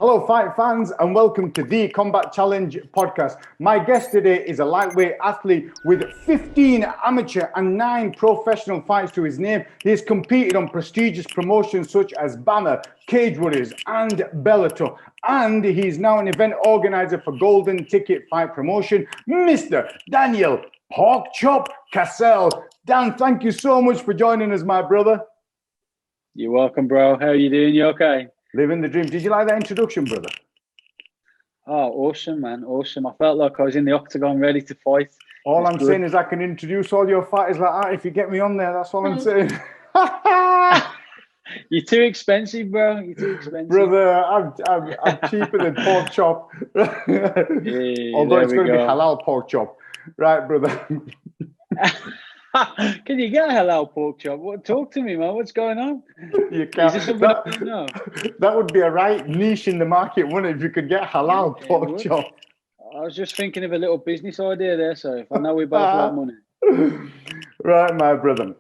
Hello, fight fans, and welcome to the Combat Challenge podcast. My guest today is a lightweight athlete with 15 amateur and 9 professional fights to his name. He has competed on prestigious promotions such as Bellator, Cagewarriors, and Bellator. And he's now an event organizer for Golden Ticket Fight Promotion, Mr. Daniel Pork Chop Cassell. Dan, thank you so much for joining us, my brother. You're welcome, bro. How are you doing? You okay? Living the dream. Did you like that introduction, brother? Oh, awesome, man. Awesome. I felt like I was in the octagon ready to fight. All I'm saying is I can introduce all your fighters like that if you get me on there. That's all I'm saying. You're too expensive, bro. You're too expensive. Brother, I'm cheaper than pork chop. Although it's going to be halal pork chop. Right, brother. Can you get a halal pork chop? Talk to me, man. What's going on? You can't. Is there something I don't know? That would be a right niche in the market, wouldn't it, if you could get halal pork chop? I was just thinking of a little business idea there, so if I know we both like money. Right, my brother.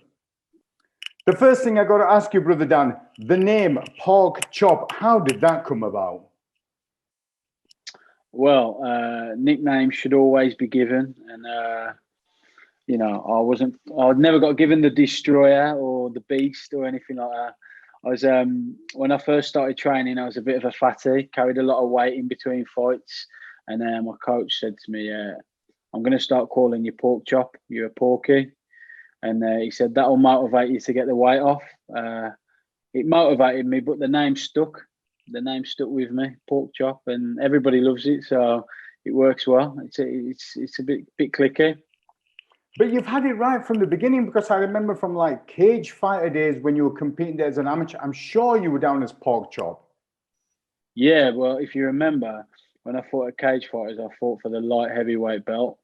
The first thing I got to ask you, brother Dan, the name Pork Chop, how did that come about? Well, nicknames should always be given, and you know, I'd never got given the Destroyer or the Beast or anything like that. I was when I first started training, I was a bit of a fatty, carried a lot of weight in between fights, and then my coach said to me, "I'm going to start calling you Pork Chop. You're a porky." And he said that'll motivate you to get the weight off. It motivated me, but the name stuck. The name stuck with me, Pork Chop, and everybody loves it, so it works well. It's a bit clicky. But you've had it right from the beginning, because I remember from like cage fighter days when you were competing there as an amateur, I'm sure you were down as Pork Chop. Yeah, well, if you remember, when I fought at Cage Fighters, I fought for the light heavyweight belt,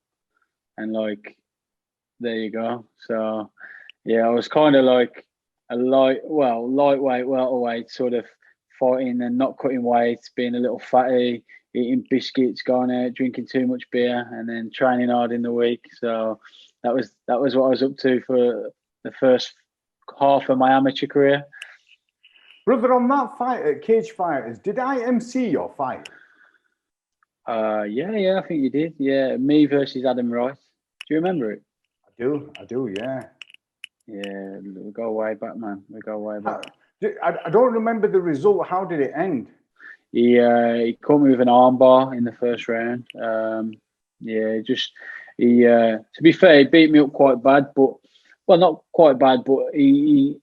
and like, there you go. So, yeah, I was kind of like a lightweight, welterweight, sort of fighting and not cutting weight, being a little fatty, eating biscuits, going out, drinking too much beer, and then training hard in the week. So that was what I was up to for the first half of my amateur career. Brother, on that fight at Cage Fighters, did I MC your fight? Yeah, I think you did. Yeah, me versus Adam Rice. Do you remember it? I do, yeah. Yeah, we go way back, man. We go way back. I don't remember the result. How did it end? He caught me with an armbar in the first round. To be fair, he beat me up quite bad, not quite bad, but he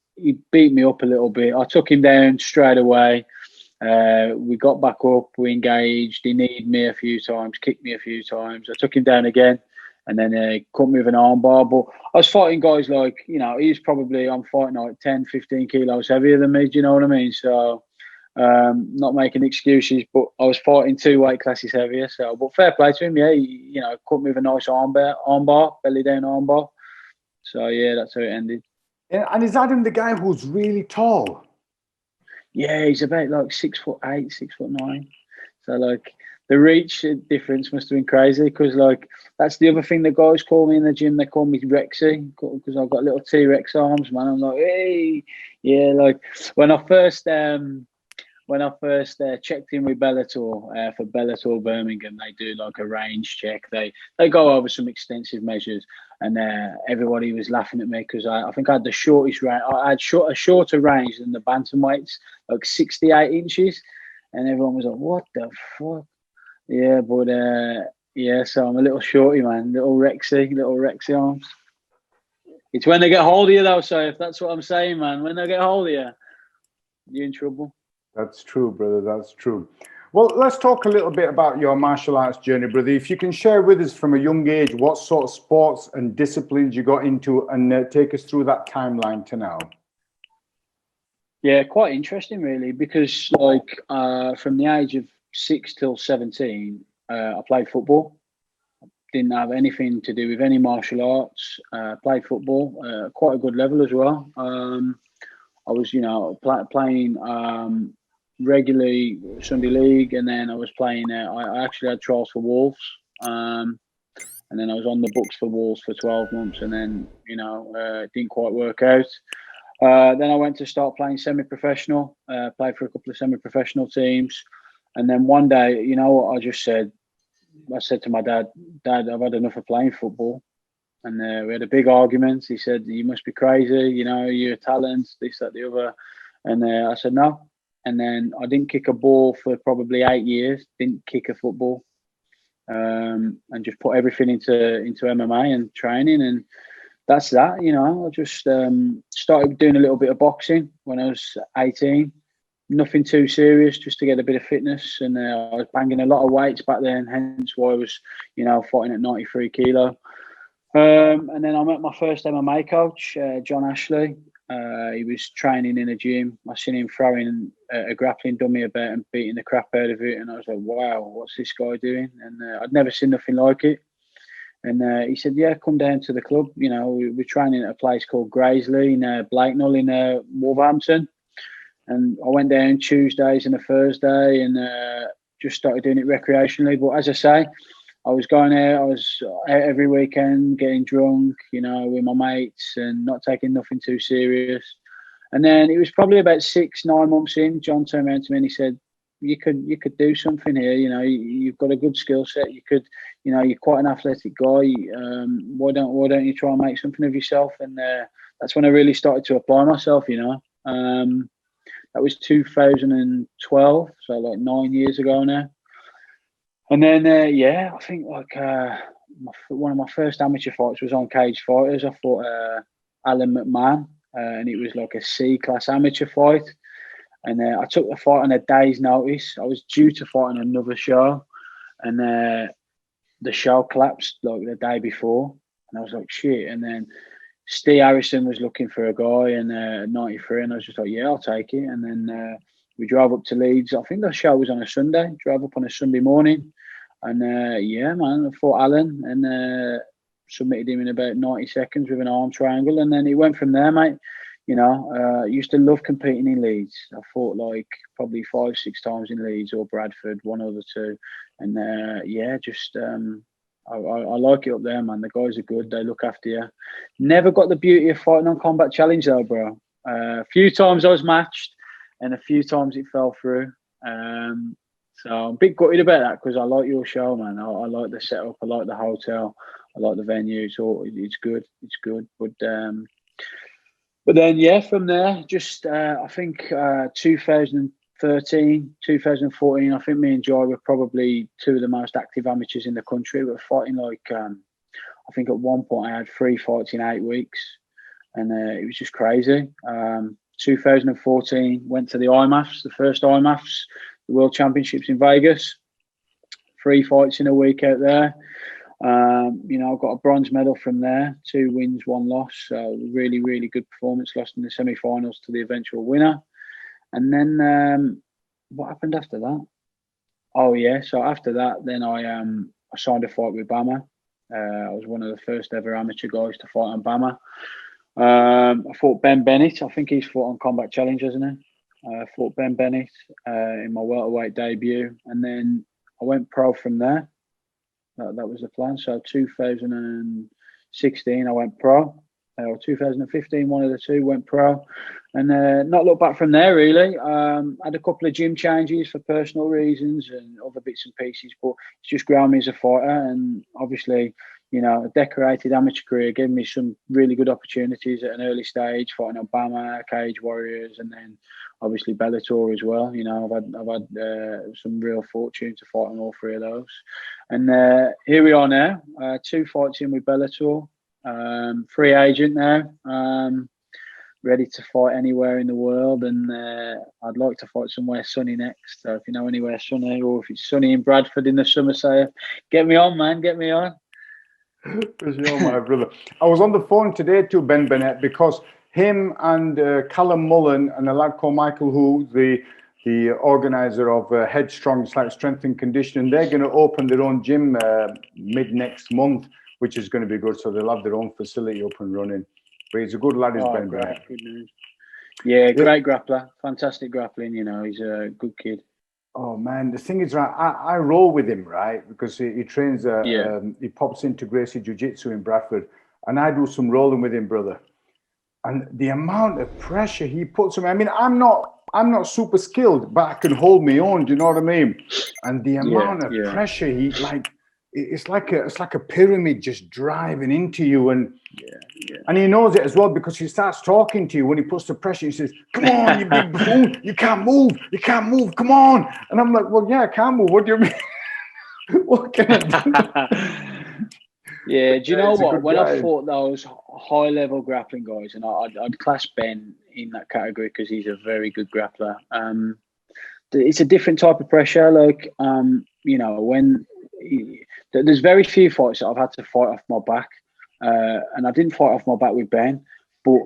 beat me up a little bit. I took him down straight away. We got back up, we engaged. He kneed me a few times, kicked me a few times. I took him down again, and then he caught me with an armbar. But I was fighting guys like, I'm fighting like 10, 15 kilos heavier than me. Do you know what I mean? So, not making excuses, but I was fighting 2 weight classes heavier. So, but fair play to him. Yeah, he caught me with a nice armbar, belly down armbar. So yeah, that's how it ended. And is Adam the guy who's really tall? Yeah, he's about like 6'8", 6'9". So like the reach difference must have been crazy, because like that's the other thing the guys call me in the gym. They call me Rexy because I've got little T-Rex arms, man. I'm like, hey, yeah. Like when I first checked in with Bellator for Bellator Birmingham, they do like a range check. They go over some extensive measures, and everybody was laughing at me because I think I had the shortest range. I had a shorter range than the bantamweights, like 68 inches, and everyone was like, "What the fuck?" Yeah, but so I'm a little shorty, man, little Rexy arms. It's when they get hold of you, though. So if that's what I'm saying, man, when they get hold of you, you're in trouble. That's true, brother. That's true. Well, let's talk a little bit about your martial arts journey, brother. If you can share with us from a young age what sort of sports and disciplines you got into, and take us through that timeline to now. Yeah, quite interesting, really, because like from the age of 6 till 17, I played football. Didn't have anything to do with any martial arts. Played football, quite a good level as well. I was, playing regularly Sunday league, and then I was playing. I actually had trials for Wolves, and then I was on the books for Wolves for 12 months, and then it didn't quite work out. Then I went to start playing semi-professional. Played for a couple of semi-professional teams. And then one day, you know what I just said? I said to my dad, Dad, I've had enough of playing football. And we had a big argument. He said, you must be crazy. You know, you're a talent, this, that, the other. And I said, no. And then I didn't kick a ball for probably 8 years. Didn't kick a football. And just put everything into MMA and training. And that's that, you know. I just started doing a little bit of boxing when I was 18. Nothing too serious, just to get a bit of fitness. And I was banging a lot of weights back then, hence why I was, you know, fighting at 93 kilo. And then I met my first MMA coach, John Ashley. He was training in a gym. I seen him throwing a grappling dummy about and beating the crap out of it. And I was like, wow, what's this guy doing? And I'd never seen nothing like it. And he said, yeah, come down to the club. You know, we're training at a place called Graiseley in Blakenall in Wolverhampton. And I went down Tuesdays and a Thursday and just started doing it recreationally. But as I say, I was going out. I was out every weekend, getting drunk, you know, with my mates and not taking nothing too serious. And then it was probably about 6-9 months in. John turned around to me and he said, "You could do something here. You know, you've got a good skill set. You could, you know, you're quite an athletic guy. Why don't you try and make something of yourself?" And that's when I really started to apply myself. You know, that was 2012, so like 9 years ago now. And then, I think like one of my first amateur fights was on Cagewarriors. I fought Alan McMahon, and it was like a C-class amateur fight. And I took the fight on a day's notice. I was due to fight on another show, and the show collapsed like the day before. And I was like, shit. And then Steve Harrison was looking for a guy in 93, and I was just like, yeah, I'll take it. And then we drove up to Leeds. I think the show was on a Sunday. Drove up on a Sunday morning, and man, I fought Alan and submitted him in about 90 seconds with an arm triangle, and then it went from there, mate. You know, I used to love competing in Leeds. I fought like probably 5-6 times in Leeds or Bradford, one or the two, and I like it up there, man. The guys are good. They look after you. Never got the beauty of fighting on Combat Challenge, though, bro. A few times I was matched, and a few times it fell through. So I'm a bit gutted about that because I like your show, man. I like the setup. I like the hotel. I like the venue. So it's good. It's good. But then, yeah, from there, just I think 2013, 2014, I think me and Joy were probably two of the most active amateurs in the country. We were fighting like, I think at one point I had 3 fights in 8 weeks, and it was just crazy. 2014, went to the IMAFs, the first IMAFs, the World Championships in Vegas. 3 fights in a week out there. You know, I got a bronze medal from there, 2 wins, 1 loss. So really, really good performance. Lost in the semi-finals to the eventual winner. And then what happened after that? Oh yeah, so after that, then I signed a fight with Bama. I was one of the first ever amateur guys to fight on Bama. I fought Ben Bennett. I think he's fought on Combat Challenge, hasn't he? I fought Ben Bennett in my welterweight debut, and then I went pro from there. That was the plan. So 2016, I went pro. Or 2015, one of the two, went pro. And not looked back from there, really. Had a couple of gym changes for personal reasons and other bits and pieces, but it's just grown me as a fighter. And obviously, you know, a decorated amateur career gave me some really good opportunities at an early stage, fighting on Bama, Cagewarriors, and then obviously Bellator as well. You know, I've had some real fortune to fight on all 3 of those. And here we are now, 2 fights in with Bellator, free agent now, ready to fight anywhere in the world. And I'd like to fight somewhere sunny next. So if you know anywhere sunny, or if it's sunny in Bradford in the summer, say, get me on, man, get me on. For sure, my brother. I was on the phone today to Ben Bennett because him and Callum Mullen and a lad called Michael, who the organizer of Headstrong, it's like strength and conditioning, they're going to open their own gym mid next month, which is going to be good. So they'll have their own facility up and running. But he's a good lad, is Ben Bennett. Good news. Yeah, great grappler, fantastic grappling. You know, he's a good kid. Oh man, the thing is, right, I roll with him, right, because he trains. He pops into Gracie Jiu-Jitsu in Bradford, and I do some rolling with him, brother. And the amount of pressure he puts on me. I mean, I'm not I'm not super skilled, but I can hold my own. Do you know what I mean? And the amount of yeah. pressure it's like a pyramid just driving into you, and he knows it as well because he starts talking to you when he puts the pressure. He says, "Come on, you big buffoon! You can't move! Come on!" And I'm like, "Well, yeah, I can't move. What do you mean? What can I do?" Yeah, do you know what? When guy. I fought those high-level grappling guys, and I'd class Ben in that category because he's a very good grappler. It's a different type of pressure. Like, when there's very few fights that I've had to fight off my back, and I didn't fight off my back with Ben, but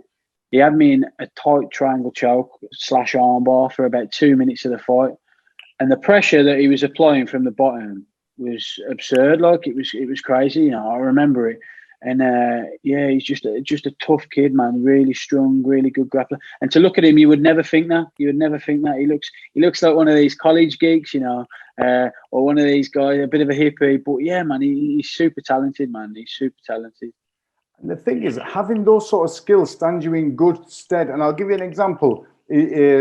he had me in a tight triangle choke / armbar for about 2 minutes of the fight, and the pressure that he was applying from the bottom was absurd. Like, it was crazy. I remember it. And he's just a tough kid, man. Really strong, really good grappler. And to look at him, you would never think that. He looks like one of these college geeks, or one of these guys, a bit of a hippie. But yeah, man, he's super talented, man. He's super talented. And the thing is, having those sort of skills stands you in good stead. And I'll give you an example.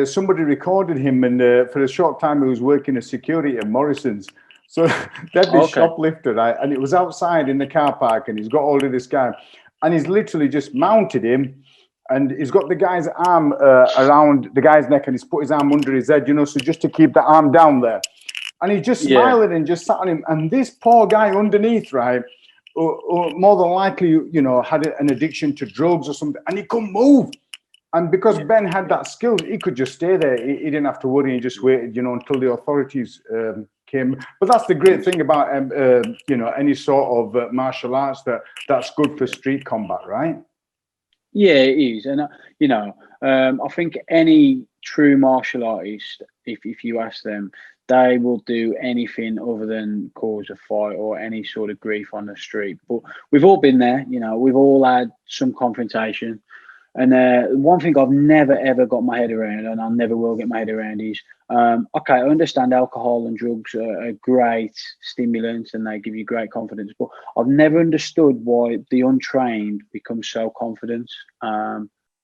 Somebody recorded him, and for a short time, he was working as security at Morrison's. So they had this shoplifter, right? And it was outside in the car park, and he's got hold of this guy, and he's literally just mounted him, and he's got the guy's arm around the guy's neck, and he's put his arm under his head, so just to keep the arm down there. And he's just smiling and just sat on him. And this poor guy underneath, right, more than likely, had an addiction to drugs or something, and he couldn't move. And because Ben had that skill, he could just stay there. He didn't have to worry. He just waited, until the authorities came. But that's the great thing about, any sort of martial arts that's good for street combat, right? Yeah, it is. And, I think any true martial artist, if you ask them, they will do anything other than cause a fight or any sort of grief on the street. But we've all been there, we've all had some confrontation. And one thing I've never, ever got my head around, and I never will get my head around, is, I understand alcohol and drugs are great stimulants and they give you great confidence, but I've never understood why the untrained become so confident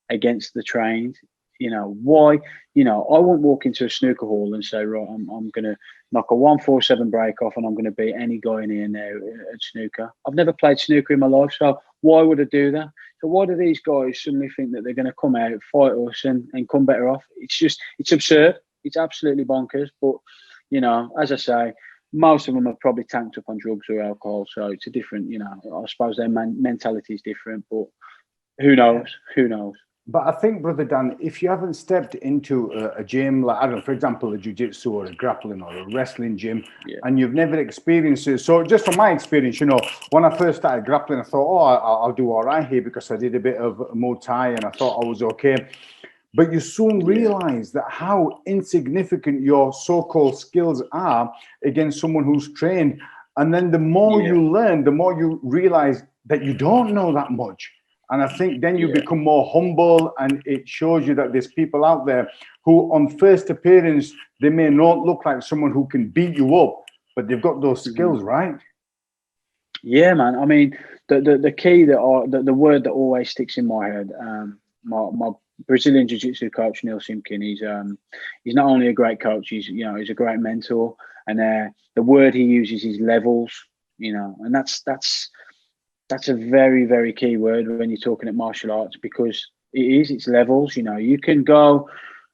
against the trained. Why? I won't walk into a snooker hall and say, right, I'm going to knock a 147 break off and I'm going to beat any guy in here now at snooker. I've never played snooker in my life, so why would I do that? So why do these guys suddenly think that they're going to come out, fight us and come better off? It's absurd. It's absolutely bonkers. But, as I say, most of them are probably tanked up on drugs or alcohol. So it's a different, I suppose their mentality is different, but who knows? Who knows? But I think, Brother Dan, if you haven't stepped into a gym, like, I don't know, for example, a jiu-jitsu or a grappling or a wrestling gym, and you've never experienced it. So just from my experience, when I first started grappling, I thought, I'll do all right here because I did a bit of Muay Thai and I thought I was okay. But you soon realize that how insignificant your so-called skills are against someone who's trained. And then the more you learn, the more you realize that you don't know that much. And I think then you become more humble, and it shows you that there's people out there who on first appearance, they may not look like someone who can beat you up, but they've got those skills, right? Yeah, man. I mean, the key the word that always sticks in my head, my Brazilian Jiu-Jitsu coach, Neil Simkin, he's not only a great coach, he's a great mentor. And the word he uses is levels, and that's a very, very key word when you're talking at martial arts, because it's levels. You can go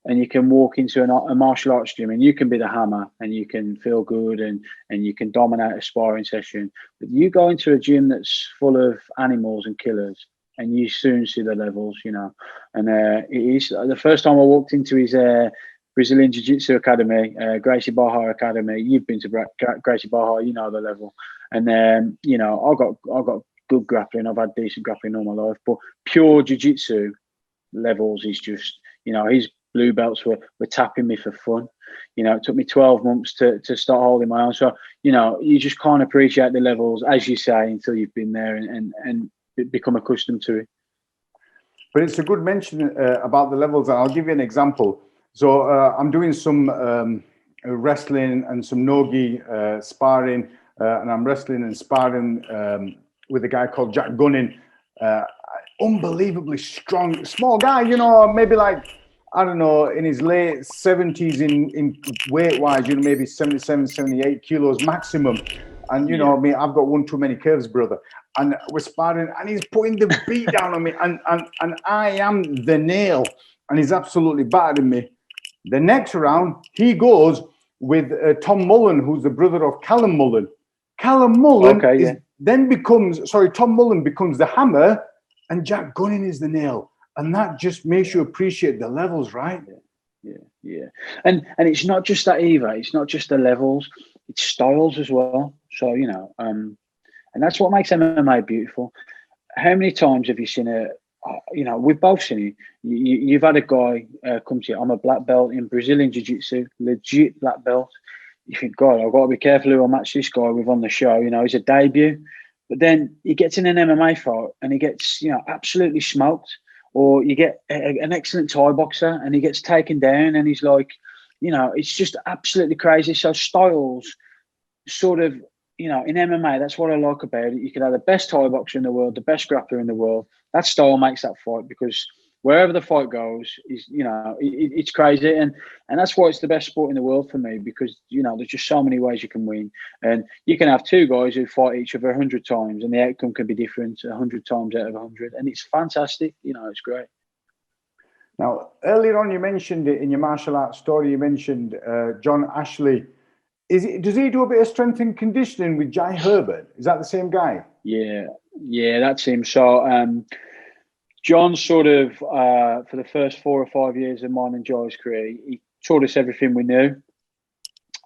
and you can walk into a martial arts gym and you can be the hammer and you can feel good and you can dominate a sparring session. But you go into a gym that's full of animals and killers and you soon see the levels, And it is the first time I walked into his Brazilian Jiu-Jitsu Academy, Gracie Barra Academy. You've been to Gracie Barra, the level. And then, I got good grappling. I've had decent grappling all my life, but pure jiu-jitsu levels is just, his blue belts were tapping me for fun. It took me 12 months to start holding my own. So, you just can't appreciate the levels, as you say, until you've been there and become accustomed to it. But it's a good mention about the levels. And I'll give you an example. So I'm doing some wrestling and some no-gi sparring, and I'm wrestling and sparring with a guy called Jack Gunning, unbelievably strong, small guy, maybe like I don't know, in his late 70s in weight-wise, you know, maybe 77, 78 kilos maximum. And, you know, I mean, I've got one too many curves, brother. And we're sparring, and he's putting the beat down on me. And I am the nail. And he's absolutely battered me. The next round, he goes with Tom Mullen, who's the brother of Callum Mullen. Callum Mullen Tom Mullen becomes the hammer, and Jack Gunning is the nail. And that just makes you appreciate the levels, right? Yeah. And it's not just that either. It's not just the levels, it's styles as well. So, you know, and that's what makes MMA beautiful. How many times have you seen you know, we've both seen it. You've had a guy come to you, I'm a black belt in Brazilian Jiu-Jitsu, legit black belt. You think, God, I've got to be careful who I match this guy with on the show. You know, he's a debut. But then he gets in an MMA fight and he gets, you know, absolutely smoked. Or you get an excellent Thai boxer and he gets taken down and he's like, you know, it's just absolutely crazy. So styles sort of, you know, in MMA, that's what I like about it. You could have the best Thai boxer in the world, the best grappler in the world. That style makes that fight because wherever the fight goes, is, you know, it's crazy. And that's why it's the best sport in the world for me because, you know, there's just so many ways you can win. And you can have two guys who fight each other 100 times and the outcome can be different 100 times out of 100. And it's fantastic. You know, it's great. Now, earlier on, you mentioned it in your martial arts story, you mentioned John Ashley. Does he do a bit of strength and conditioning with Jai Herbert? Is that the same guy? Yeah, that's him. So John sort of, for the first 4 or 5 years of mine and Jai's career, he taught us everything we knew.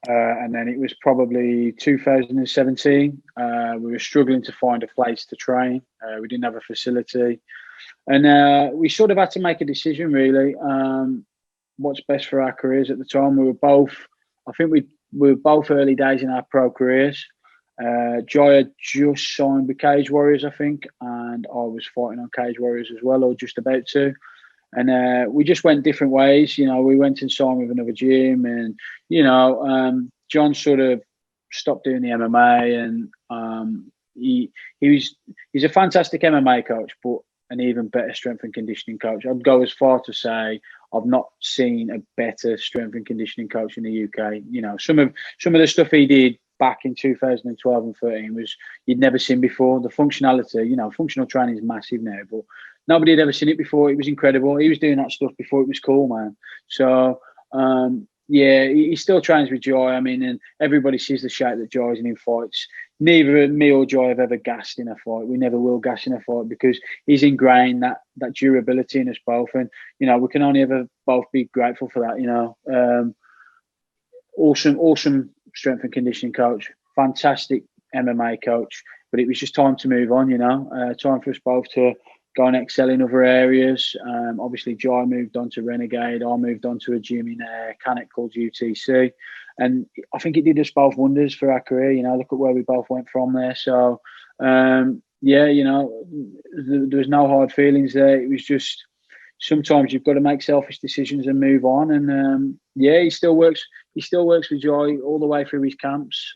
And then it was probably 2017. We were struggling to find a place to train. We didn't have a facility. And we sort of had to make a decision, really, what's best for our careers at the time. We were both early days in our pro careers. Jai had just signed with Cagewarriors, I think, and I was fighting on Cagewarriors as well, or just about to. And we just went different ways. You know, we went and signed with another gym, and you know, John sort of stopped doing the MMA, and he's a fantastic MMA coach, but an even better strength and conditioning coach. I'd go as far to say I've not seen a better strength and conditioning coach in the UK. You know, some of the stuff he did back in 2012 and 13 was you'd never seen before. The functionality, you know, functional training is massive now, but nobody had ever seen it before. It was incredible. He was doing that stuff before it was cool, man. So, yeah, he still trains with Jai. I mean, and everybody sees the shape that Jai's in fights. Neither me or Jai have ever gassed in a fight. We never will gas in a fight because he's ingrained that durability in us both. And, you know, we can only ever both be grateful for that, you know. Awesome strength and conditioning coach. Fantastic MMA coach. But it was just time to move on, you know. Time for us both to go and excel in other areas. Obviously, Jai moved on to Renegade. I moved on to a gym in Cannock called UTC. And I think it did us both wonders for our career. You know, look at where we both went from there. So, yeah, you know, there was no hard feelings there. It was just sometimes you've got to make selfish decisions and move on. And, yeah, he still works with Jai all the way through his camps,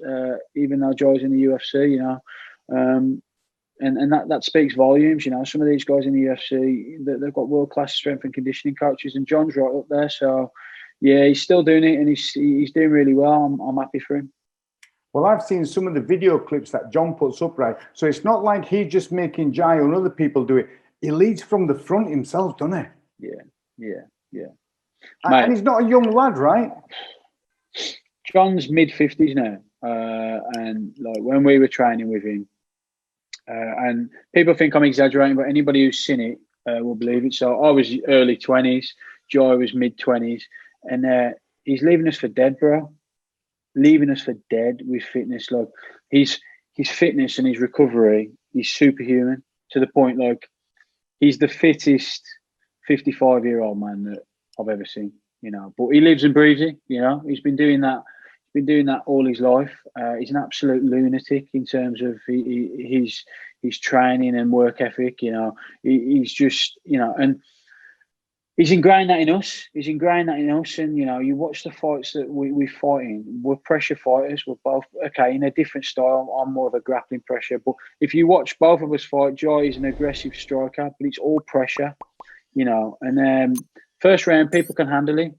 even though Jai's in the UFC, you know. And that speaks volumes, you know. Some of these guys in the UFC, they've got world-class strength and conditioning coaches, and John's right up there. So, yeah, he's still doing it, and he's doing really well. I'm happy for him. Well, I've seen some of the video clips that John puts up, right? So it's not like he's just making Jai and other people do it. He leads from the front himself, doesn't he? Yeah. And he's not a young lad, right? John's mid-50s now. And like when we were training with him, and people think I'm exaggerating, but anybody who's seen it will believe it. So I was early 20s, Jai was mid-20s, and he's leaving us for dead, bro. Leaving us for dead with fitness. Like his fitness and his recovery is superhuman to the point like he's the fittest 55-year-old man that I've ever seen. You know, but he lives and breathes it. You know, he's been doing that. Been doing that all his life. He's an absolute lunatic in terms of his training and work ethic. You know, he's just, you know, and he's ingrained that in us. And, you know, you watch the fights that we fight in. We're pressure fighters. We're both, okay, in a different style. I'm more of a grappling pressure. But if you watch both of us fight, Jai is an aggressive striker, but it's all pressure, you know. And first round, people can handle it,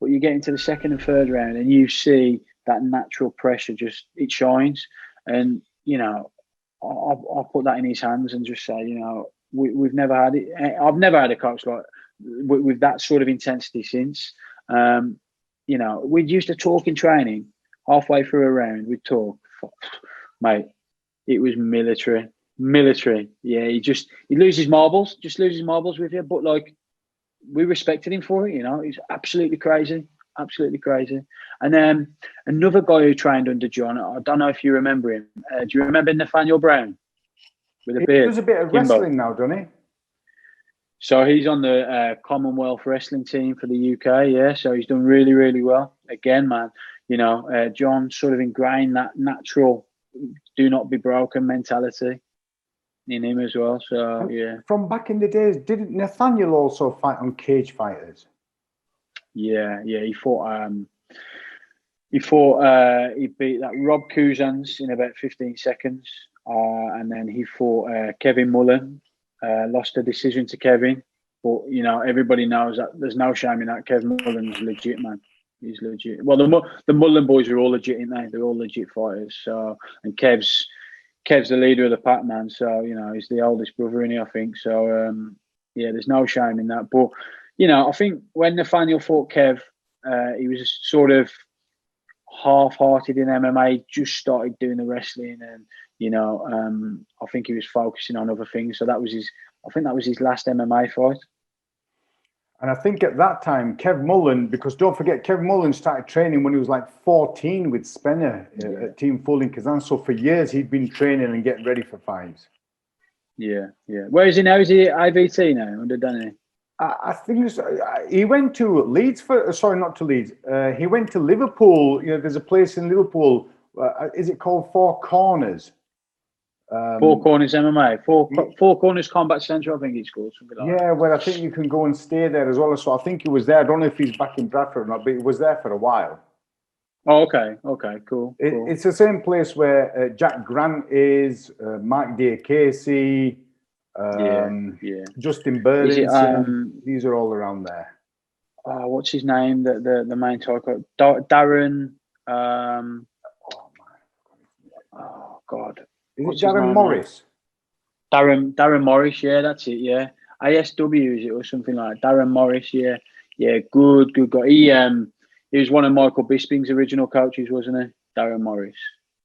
but you get into the second and third round, and you see that natural pressure it shines. And I'll put that in his hands and just say, we've never had it. I've never had a coach like with that sort of intensity since. We used to talk in training. Halfway through a round, we'd talk. Mate, it was military. Yeah, he'd lose his marbles, with you. But like, we respected him for it. He's absolutely crazy. And then another guy who trained under John, I don't know if you remember him. Do you remember Nathaniel Brown with a beard? He does a bit of wrestling now, doesn't he? So he's on the Commonwealth wrestling team for the UK. Yeah, so he's done really, really well. Again, man, John sort of ingrained that natural, do not be broken mentality in him as well. So yeah. From back in the days, didn't Nathaniel also fight on Cage Fighters? Yeah. He fought. He beat that Rob Cousins in about 15 seconds, and then he fought Kevin Mullen. Lost a decision to Kevin, but everybody knows that there's no shame in that. Kevin Mullen's legit, man. He's legit. Well, the Mullen boys are all legit, ain't they? They're all legit fighters. So, and Kev's the leader of the pack, man. So he's the oldest brother in here, I think. So there's no shame in that. But I think when Nathaniel fought Kev, he was sort of half-hearted in MMA. Just started doing the wrestling, and I think he was focusing on other things. So that was his last MMA fight. And I think at that time, Kev Mullen, because don't forget, Kev Mullen started training when he was like 14 with Spenner at Team Full in Kazan. So for years, he'd been training and getting ready for fights. Yeah. Where is he now? Is he at IVT now under Danny? I think he went to Leeds not to Leeds. He went to Liverpool. There's a place in Liverpool. Is it called Four Corners? Four Corners MMA, Four Corners Combat Centre, I think it's called, something like that. Yeah, well, I think you can go and stay there as well. So I think he was there. I don't know if he's back in Bradford or not, but he was there for a while. Oh, okay, cool. It's the same place where Jack Grant is, Mark D. Casey, Justin Burlington. These are all around there. What's his name? The main talker, Darren. Oh God. Is it Darren Morris? Darren Morris, yeah, that's it, yeah. ASW, is it, or something like that? Darren Morris, yeah. Good guy. He was one of Michael Bisping's original coaches, wasn't he? Darren Morris.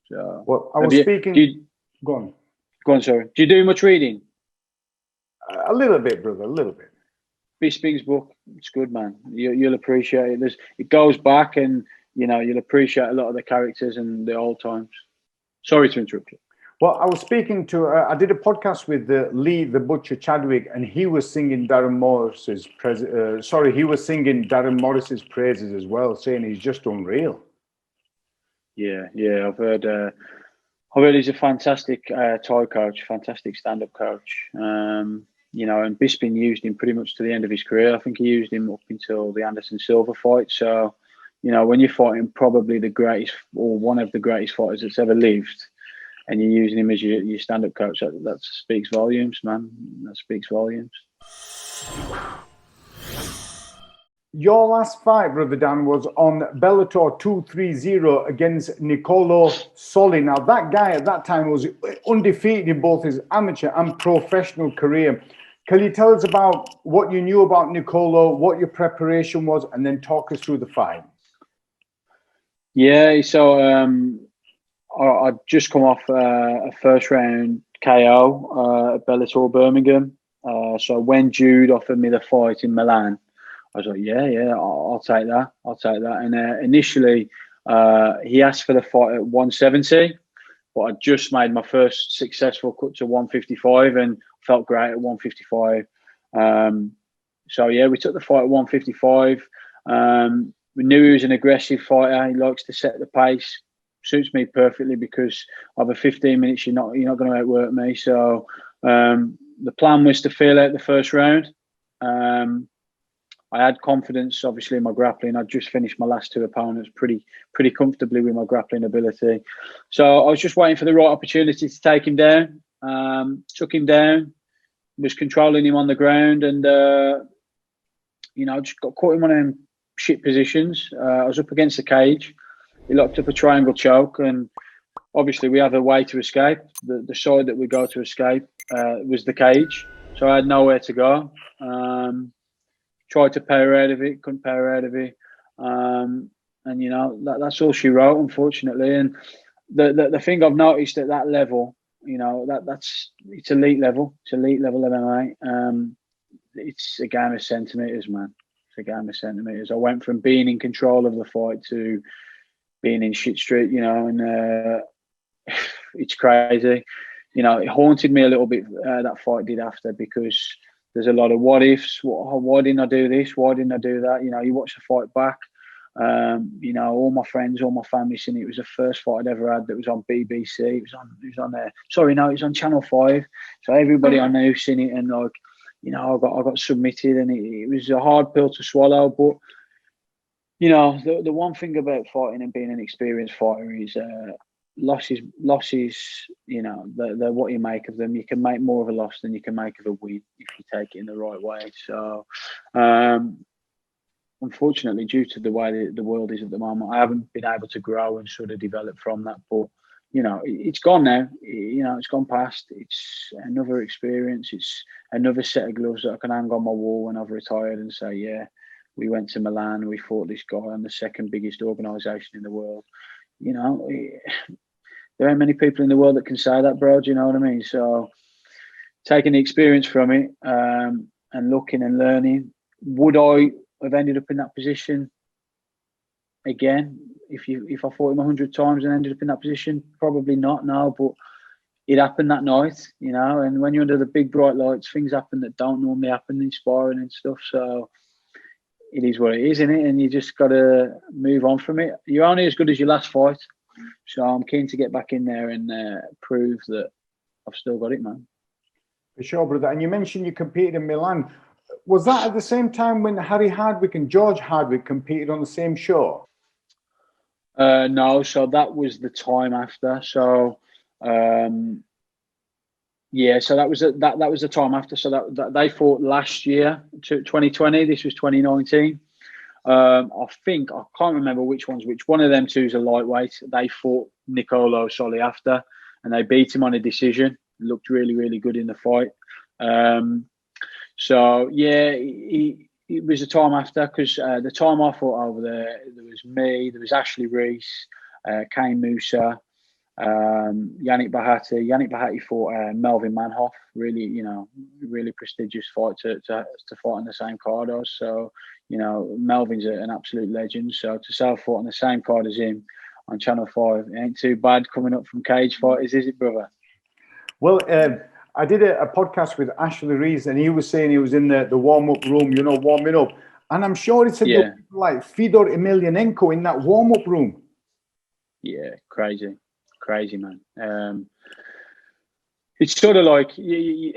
So, well, I was speaking. Go on, sorry. Do you do much reading? A little bit, brother, a little bit. Bisping's book, it's good, man. You'll appreciate it. It goes back, and you'll appreciate a lot of the characters and the old times. Sorry to interrupt you. Well, I was speaking to, I did a podcast with Lee the Butcher Chadwick, and he was singing Darren Morris's praises as well, saying he's just unreal. Yeah, I've heard he's a fantastic Thai coach, fantastic stand-up coach. And Bisping used him pretty much to the end of his career. I think he used him up until the Anderson Silva fight. So, when you're fighting probably the greatest or one of the greatest fighters that's ever lived, and you're using him as your stand-up coach, that speaks volumes, man. That speaks volumes. Your last fight, Brother Dan, was on Bellator 230 against Nicolo Soli. Now, that guy at that time was undefeated in both his amateur and professional career. Can you tell us about what you knew about Nicolo, what your preparation was, and then talk us through the fight? Yeah, so I'd just come off a first-round KO at Bellator Birmingham. So when Jude offered me the fight in Milan, I was like, yeah, I'll take that. And initially, he asked for the fight at 170, but I just made my first successful cut to 155 and felt great at 155. So, yeah, we took the fight at 155. We knew he was an aggressive fighter. He likes to set the pace. Suits me perfectly because over 15 minutes, you're not going to outwork me. So the plan was to feel out the first round. I had confidence, obviously, in my grappling. I'd just finished my last two opponents pretty comfortably with my grappling ability. So I was just waiting for the right opportunity to take him down. Took him down, was controlling him on the ground, and just got caught in one of them shit positions. I was up against the cage. He locked up a triangle choke, and obviously we have a way to escape. The side that we go to escape was the cage, so I had nowhere to go. Tried to power out of it, couldn't power out of it, and that's all she wrote, unfortunately. And the thing I've noticed at that level, it's elite level. It's elite level MMA. It's a game of centimeters, man. It's a game of centimeters. I went from being in control of the fight to being in shit street, and it's crazy. It haunted me a little bit, that fight did after, because there's a lot of what ifs. Why didn't I do this? Why didn't I do that? You watch the fight back. All my friends, all my family seen it. It was the first fight I'd ever had that was on BBC. It was on there. Sorry, no, it was on Channel 5. So everybody I knew seen it, and I got submitted, and it was a hard pill to swallow. But the one thing about fighting and being an experienced fighter is losses. They're what you make of them. You can make more of a loss than you can make of a win if you take it in the right way. So, unfortunately, due to the way the world is at the moment, I haven't been able to grow and sort of develop from that. But it's gone now. It's gone past. It's another experience. It's another set of gloves that I can hang on my wall when I've retired and say, yeah, we went to Milan. We fought this guy on the second biggest organisation in the world. There ain't many people in the world that can say that, bro. Do you know what I mean? So, taking the experience from it and looking and learning, would I have ended up in that position again if I fought him 100 times and ended up in that position? Probably not, no. But it happened that night, and when you're under the big bright lights, things happen that don't normally happen in sparring and stuff. So it is what it is, isn't it? And you just got to move on from it. You're only as good as your last fight. So I'm keen to get back in there and prove that I've still got it, man. For sure, brother. And you mentioned you competed in Milan. Was that at the same time when Harry Hardwick and George Hardwick competed on the same show? No, so that was the time after. So so that was the time after. So that they fought last year, 2020. This was 2019. I think I can't remember which one's which. One of them two is a lightweight. They fought Nicolo Soli after, and they beat him on a decision. Looked really, really good in the fight. It was a time after, because the time I fought over there was me, there was Ashley Reese, Kane Musa, Yannick Bahati. Yannick Bahati fought Melvin Manhoff. Really, really prestigious fight to fight on the same card as. So, Melvin's an absolute legend. So to say I fought on the same card as him on Channel 5, it ain't too bad coming up from cage fighters, is it, brother? Well, I did a podcast with Ashley Reese, and he was saying he was in the warm-up room, warming up. And I'm sure it's like Fedor Emelianenko in that warm-up room. Yeah, crazy, man. It's sort of like you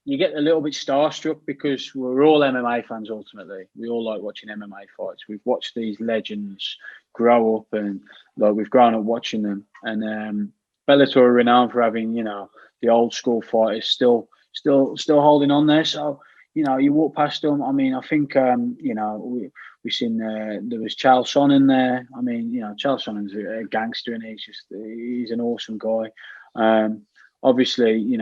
get a little bit starstruck, because we're all MMA fans ultimately. We all like watching MMA fights. We've watched these legends grow up, and we've grown up watching them. And Bellator are renowned for having, the old school fighters still holding on there. So, you walk past them. I mean, I think we've seen there was Charles Sonnen there. I mean, Charles Sonnen's a gangster, and he's an awesome guy. Obviously, you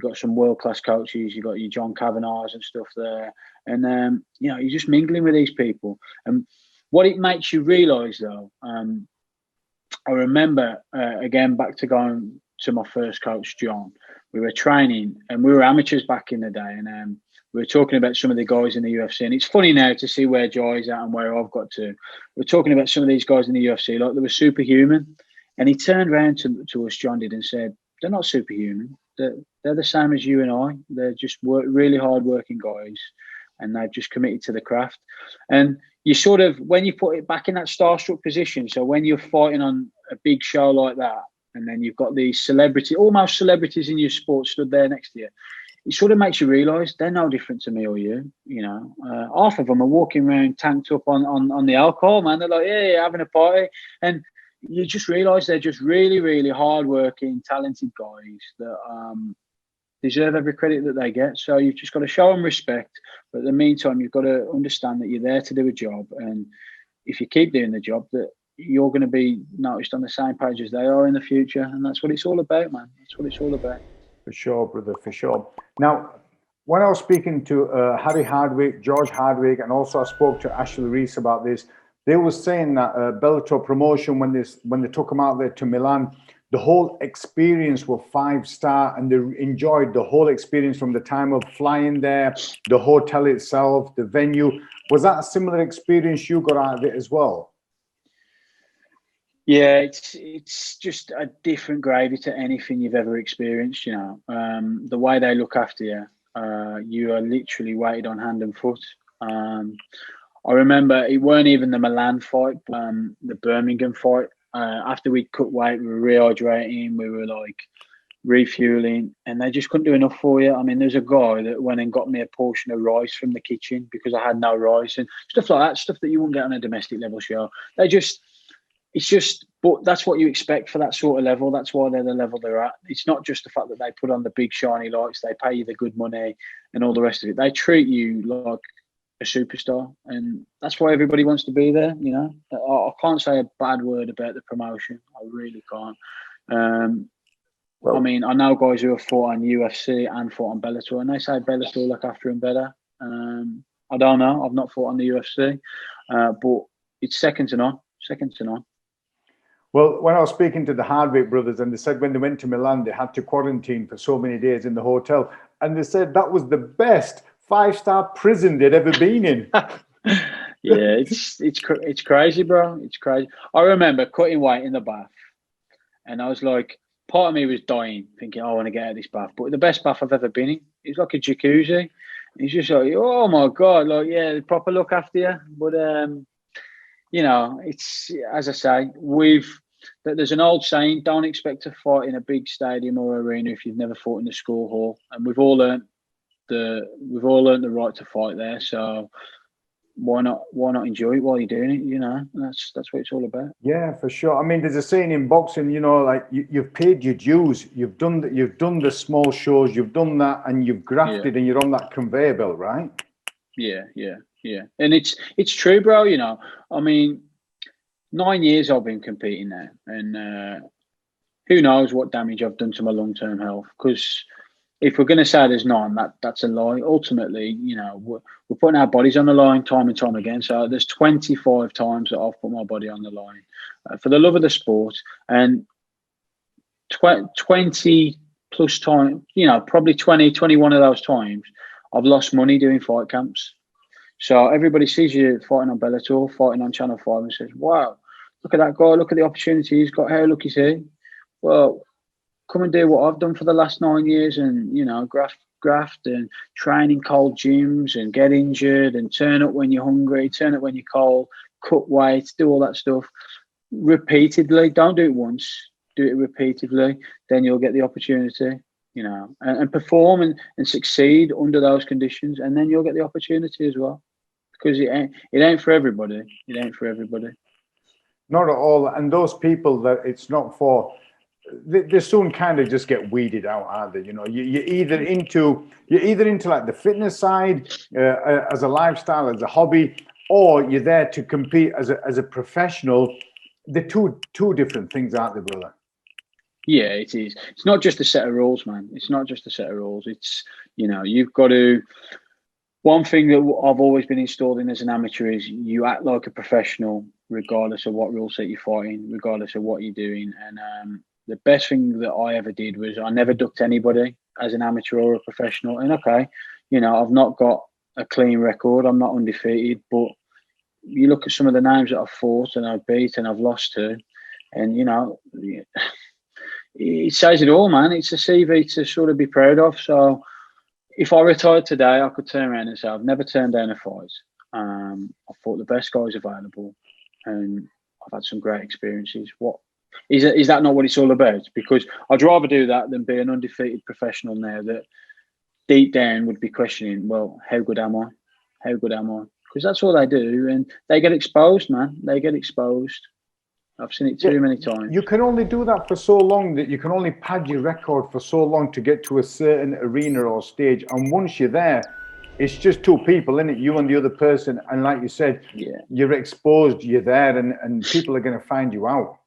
got some world-class coaches. You got your John Kavanaghs and stuff there, and you're just mingling with these people. And what it makes you realise, though, I remember again back to going to my first coach, John. We were training, and we were amateurs back in the day, and we were talking about some of the guys in the UFC. And it's funny now to see where Jai's at and where I've got to. We're talking about some of these guys in the UFC, like they were superhuman. And he turned around to us, John did, and said, "They're not superhuman. They're the same as you and I. They're just really hard-working guys, and they've just committed to the craft." And you sort of, when you put it back in that starstruck position, so when you're fighting on a big show like that, and then you've got these almost celebrities in your sport stood there next to you, it sort of makes you realise they're no different to me or you. Half of them are walking around tanked up on the alcohol, man. They're like, yeah, having a party. And you just realise they're just really, really hard-working, talented guys that deserve every credit that they get. So you've just got to show them respect. But in the meantime, you've got to understand that you're there to do a job. And if you keep doing the job, that you're going to be noticed on the same page as they are in the future. And that's what it's all about, man. That's what it's all about. For sure, brother, for sure. Now, when I was speaking to Harry Hardwick, George Hardwick, and also I spoke to Ashley Reese about this, they were saying that Bellator promotion, when they took them out there to Milan, the whole experience was 5-star, and they enjoyed the whole experience from the time of flying there, the hotel itself, the venue. Was that a similar experience you got out of it as well? Yeah, it's just a different gravy to anything you've ever experienced. The way they look after you, you are literally weighted on hand and foot. I remember it weren't even the Milan fight, the Birmingham fight. After we'd cut weight, we were rehydrating, we were like refueling, and they just couldn't do enough for you. I mean, there's a guy that went and got me a portion of rice from the kitchen because I had no rice and stuff like that, stuff that you wouldn't get on a domestic level show. But that's what you expect for that sort of level. That's why they're the level they're at. It's not just the fact that they put on the big shiny lights, they pay you the good money and all the rest of it. They treat you like a superstar, and that's why everybody wants to be there. I can't say a bad word about the promotion. I really can't. I mean, I know guys who have fought on UFC and fought on Bellator, and they say Bellator look after him better. I don't know. I've not fought on the UFC, but it's second to none. Second to none. Well, when I was speaking to the Hardwick brothers, and they said when they went to Milan, they had to quarantine for so many days in the hotel, and they said that was the best 5-star prison they'd ever been in. Yeah, it's crazy, bro. It's crazy. I remember cutting weight in the bath, and I was like, part of me was dying, thinking, I want to get out of this bath. But the best bath I've ever been in, it's like a jacuzzi. It's just like, oh my God, like, yeah, proper look after you. But it's, as I say, there's an old saying, don't expect to fight in a big stadium or arena if you've never fought in the school hall. And we've all learned the right to fight there. So why not enjoy it while you're doing it? That's what it's all about. Yeah, for sure. I mean, there's a saying in boxing, like you've paid your dues, you've done the small shows, you've done that, and you've grafted, and you're on that conveyor belt, right? Yeah. And it's true, bro. I mean, 9 years I've been competing now, and who knows what damage I've done to my long-term health. Because if we're going to say there's none, that's a lie. Ultimately, we're putting our bodies on the line time and time again. So there's 25 times that I've put my body on the line for the love of the sport, and 20 plus time, probably 20, 21 of those times, I've lost money doing fight camps. So everybody sees you fighting on Bellator, fighting on Channel 5, and says, wow, look at that guy, look at the opportunity he's got. How lucky is he? Well, come and do what I've done for the last 9 years, and graft and train in cold gyms and get injured and turn up when you're hungry, turn up when you're cold, cut weight, do all that stuff repeatedly. Don't do it once, do it repeatedly. Then you'll get the opportunity, and perform and succeed under those conditions, and then you'll get the opportunity as well. Because it ain't for everybody. It ain't for everybody. Not at all. And those people that it's not for, they soon kind of just get weeded out, aren't they? You're either into like the fitness side as a lifestyle, as a hobby, or you're there to compete as a professional. They're two different things, aren't they, brother? Yeah, it is. It's not just a set of rules, man. It's not just a set of rules. It's, you've got to. One thing that I've always been installed in as an amateur is you act like a professional, regardless of what rule set you're fighting, regardless of what you're doing. And the best thing that I ever did was I never ducked anybody as an amateur or a professional. And okay, I've not got a clean record. I'm not undefeated, but you look at some of the names that I've fought and I've beat and I've lost to, and it says it all, man. It's a CV to sort of be proud of. So if I retired today, I could turn around and say I've never turned down a fight. I've fought the best guys available, and I've had some great experiences. What is that not what it's all about? Because I'd rather do that than be an undefeated professional now that deep down would be questioning, well, how good am I? How good am I? Because that's all they do, and they get exposed, man. They get exposed. I've seen it too many times. You can only do that for so long, that you can only pad your record for so long to get to a certain arena or stage. And once you're there, it's just two people, isn't it? You and the other person. And like you said, you're exposed, you're there, and people are going to find you out.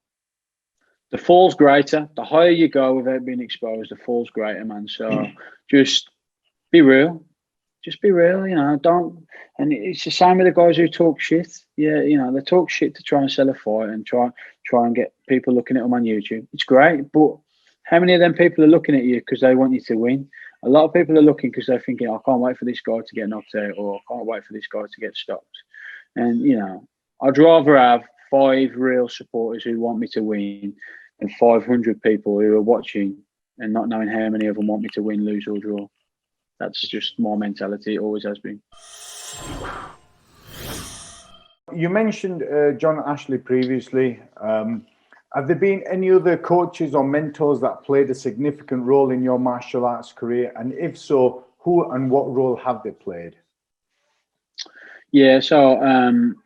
The fall's greater. The higher you go without being exposed, the fall's greater, man. So just be real. Just be real, don't. And it's the same with the guys who talk shit. Yeah, they talk shit to try and sell a fight and try and get people looking at them on YouTube. It's great, but how many of them people are looking at you because they want you to win? A lot of people are looking because they're thinking, I can't wait for this guy to get knocked out, or I can't wait for this guy to get stopped. And, I'd rather have 5 real supporters who want me to win than 500 people who are watching and not knowing how many of them want me to win, lose, or draw. That's just my mentality. It always has been. You mentioned John Ashley previously. Have there been any other coaches or mentors that played a significant role in your martial arts career? And if so, who and what role have they played? Yeah, so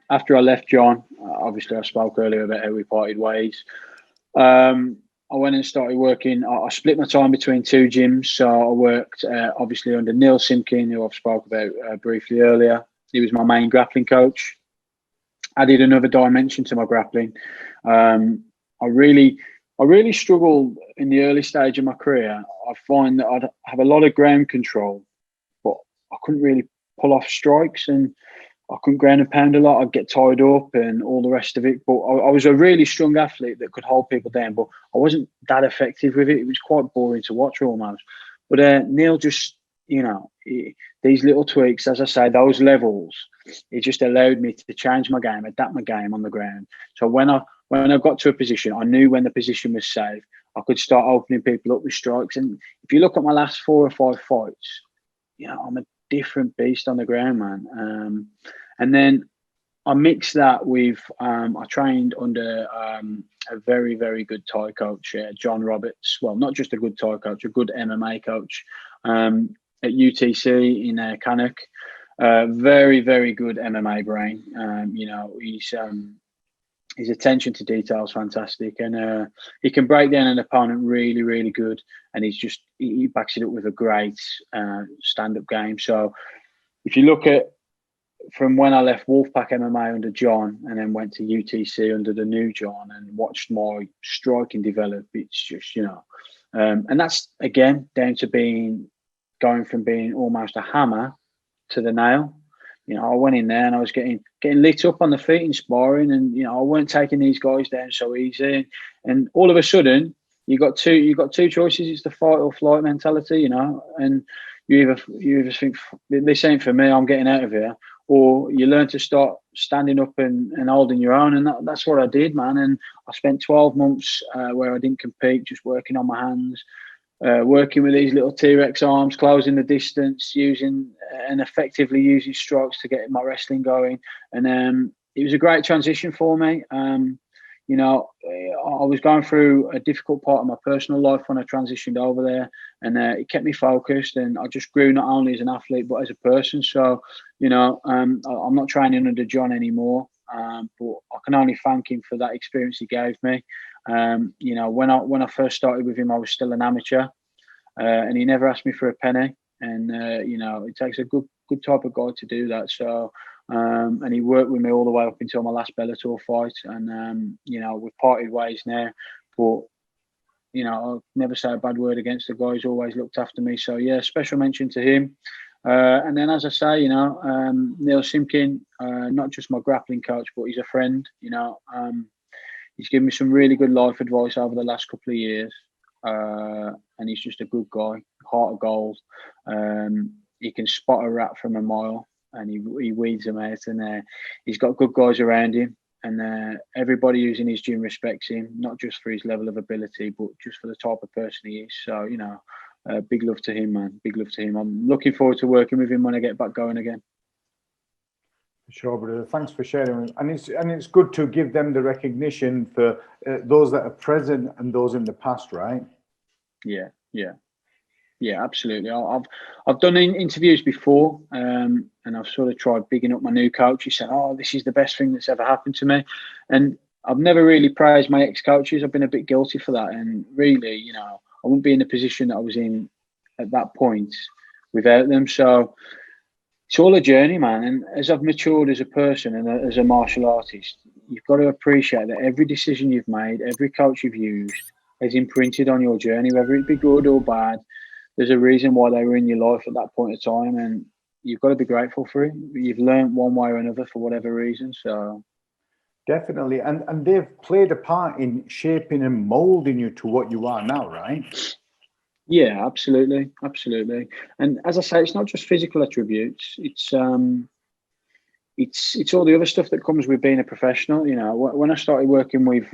after I left John, obviously I spoke earlier about how we parted ways. I went and started working. I split my time between 2 gyms. So I worked obviously under Neil Simkin, who I've spoke about briefly earlier. He was my main grappling coach. Added another dimension to my grappling. I really struggled in the early stage of my career. I find that I'd have a lot of ground control, but I couldn't really pull off strikes, and I couldn't ground and pound a lot. I'd get tied up and all the rest of it. But I was a really strong athlete that could hold people down, but I wasn't that effective with it. It was quite boring to watch almost. But Neil just, these little tweaks, as I say, those levels, it just allowed me to change my game, adapt my game on the ground. So when I got to a position, I knew when the position was safe, I could start opening people up with strikes. And if you look at my last 4 or 5 fights, I'm a different beast on the ground, man. And then I mixed that with I trained under a very, very good Thai coach, John Roberts. Well, not just a good Thai coach, a good MMA coach at UTC in Cannock. Very, very good MMA brain. His attention to detail is fantastic, and he can break down an opponent really, really good. And he backs it up with a great stand-up game. So if you look at from when I left Wolfpack MMA under John and then went to UTC under the new John and watched my striking develop, it's just, and that's again down to going from being almost a hammer to the nail. I went in there and I was getting lit up on the feet in sparring, and I weren't taking these guys down so easy. And all of a sudden, you got two choices. It's the fight or flight mentality, and you either think this ain't for me, I'm getting out of here, or you learn to start standing up and holding your own. And that's what I did, man. And I spent 12 months where I didn't compete, just working on my hands. Working with these little T-Rex arms, closing the distance, using effectively strikes to get my wrestling going. And it was a great transition for me. I was going through a difficult part of my personal life when I transitioned over there, and it kept me focused, and I just grew not only as an athlete but as a person. So, I'm not training under John anymore, but I can only thank him for that experience he gave me. When I first started with him, I was still an amateur, and he never asked me for a penny. And it takes a good type of guy to do that. So, and he worked with me all the way up until my last Bellator fight. And we've parted ways now, but I'll never say a bad word against the guy. He's always looked after me. So yeah, special mention to him. And then, as I say, Neil Simkin, not just my grappling coach, but he's a friend. He's given me some really good life advice over the last couple of years. And he's just a good guy, heart of gold. He can spot a rat from a mile, and he weeds them out. And he's got good guys around him. And everybody who's in his gym respects him, not just for his level of ability, but just for the type of person he is. So, big love to him, man. Big love to him. I'm looking forward to working with him when I get back going again. Sure, brother. Thanks for sharing. And it's good to give them the recognition for those that are present and those in the past, right? Yeah, absolutely. I've done interviews before, and I've sort of tried bigging up my new coach. He said, "Oh, this is the best thing that's ever happened to me," and I've never really praised my ex-coaches. I've been a bit guilty for that, and really, you know, I wouldn't be in the position that I was in at that point without them. So it's all a journey, man. And as I've matured as a person and as a martial artist, you've got to appreciate that every decision you've made, every coach you've used, has imprinted on your journey, whether it be good or bad. There's a reason why they were in your life at that point of time, and you've got to be grateful for it. You've learned one way or another for whatever reason. So Definitely. And they've played a part in shaping and molding you to what you are now, right? yeah, absolutely, absolutely. And as I say, it's not just physical attributes. It's all the other stuff that comes with being a professional. You know, when I started working with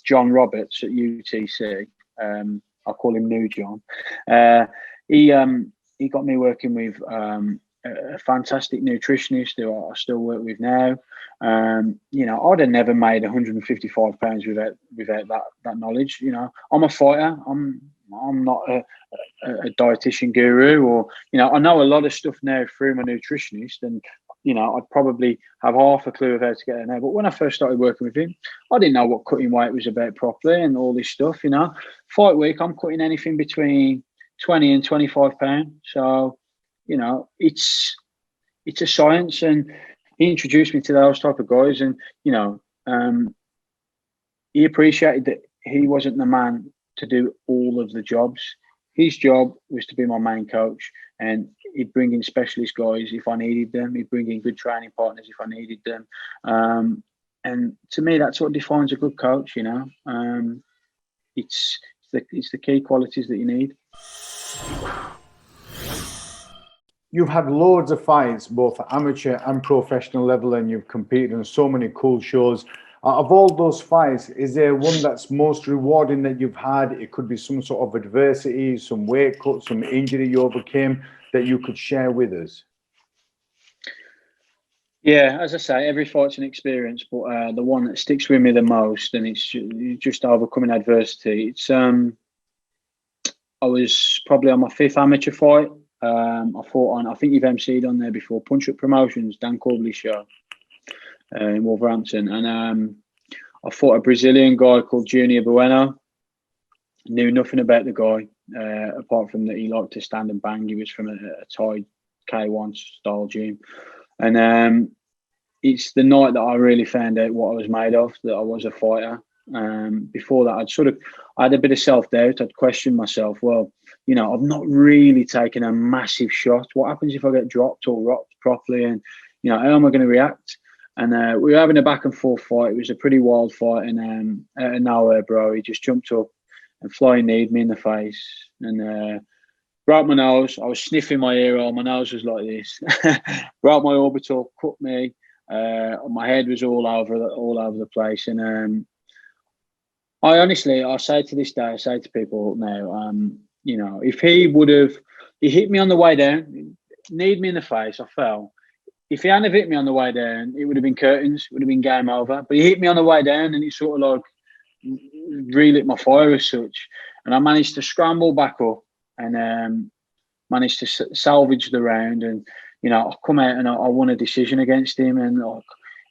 John Roberts at UTC, I'll call him New John. He got me working with a fantastic nutritionist who I still work with now. You know, I'd have never made £155 without that knowledge. You know, I'm a fighter. I'm not a dietitian guru, or you know, I know a lot of stuff now through my nutritionist, and you know, I'd probably have half a clue of how to get there now. But when I first started working with him, I didn't know what cutting weight was about properly and all this stuff. You know, fight week, I'm cutting anything between 20 and 25 pounds. So, you know, it's a science, and he introduced me to those type of guys, and you know, he appreciated that he wasn't the man to do all of the jobs. His job was to be my main coach, and he'd bring in specialist guys if I needed them. He'd bring in good training partners if I needed them. And to me, that's what defines a good coach. You know, it's the key qualities that you need. You've had loads of fights, both at amateur and professional level, and you've competed in so many cool shows. Of all those fights, is there one that's most rewarding that you've had? It could be some sort of adversity, some weight cut, some injury you overcame that you could share with us. Yeah, as I say, every fight's an experience, but the one that sticks with me the most, and it's just overcoming adversity. It's I was probably on my 5th amateur fight. I fought on, I think you've MC'd on there before, Punch Up Promotions, Dan Cassell show in Wolverhampton, and I fought a Brazilian guy called Junior Bueno. Knew nothing about the guy apart from that he liked to stand and bang. He was from a Thai K1 style gym, and it's the night that I really found out what I was made of, that I was a fighter. Before that, I had a bit of self-doubt. I'd questioned myself. Well, you know, I've not really taken a massive shot. What happens if I get dropped or rocked properly? And, you know, how am I going to react? And we were having a back and forth fight. It was a pretty wild fight. And out of nowhere, bro, he just jumped up and flying kneed me in the face and broke my nose. I was sniffing my ear hole. My nose was like this. Broke my orbital, cut me. My head was all over the place. And I say to this day, I say to people now, you know, if he hit me on the way down, kneed me in the face, I fell. If he hadn't hit me on the way down, it would have been curtains, it would have been game over. But he hit me on the way down, and it sort of like relit my fire as such. And I managed to scramble back up and managed to salvage the round. And, you know, I come out and I won a decision against him, and like,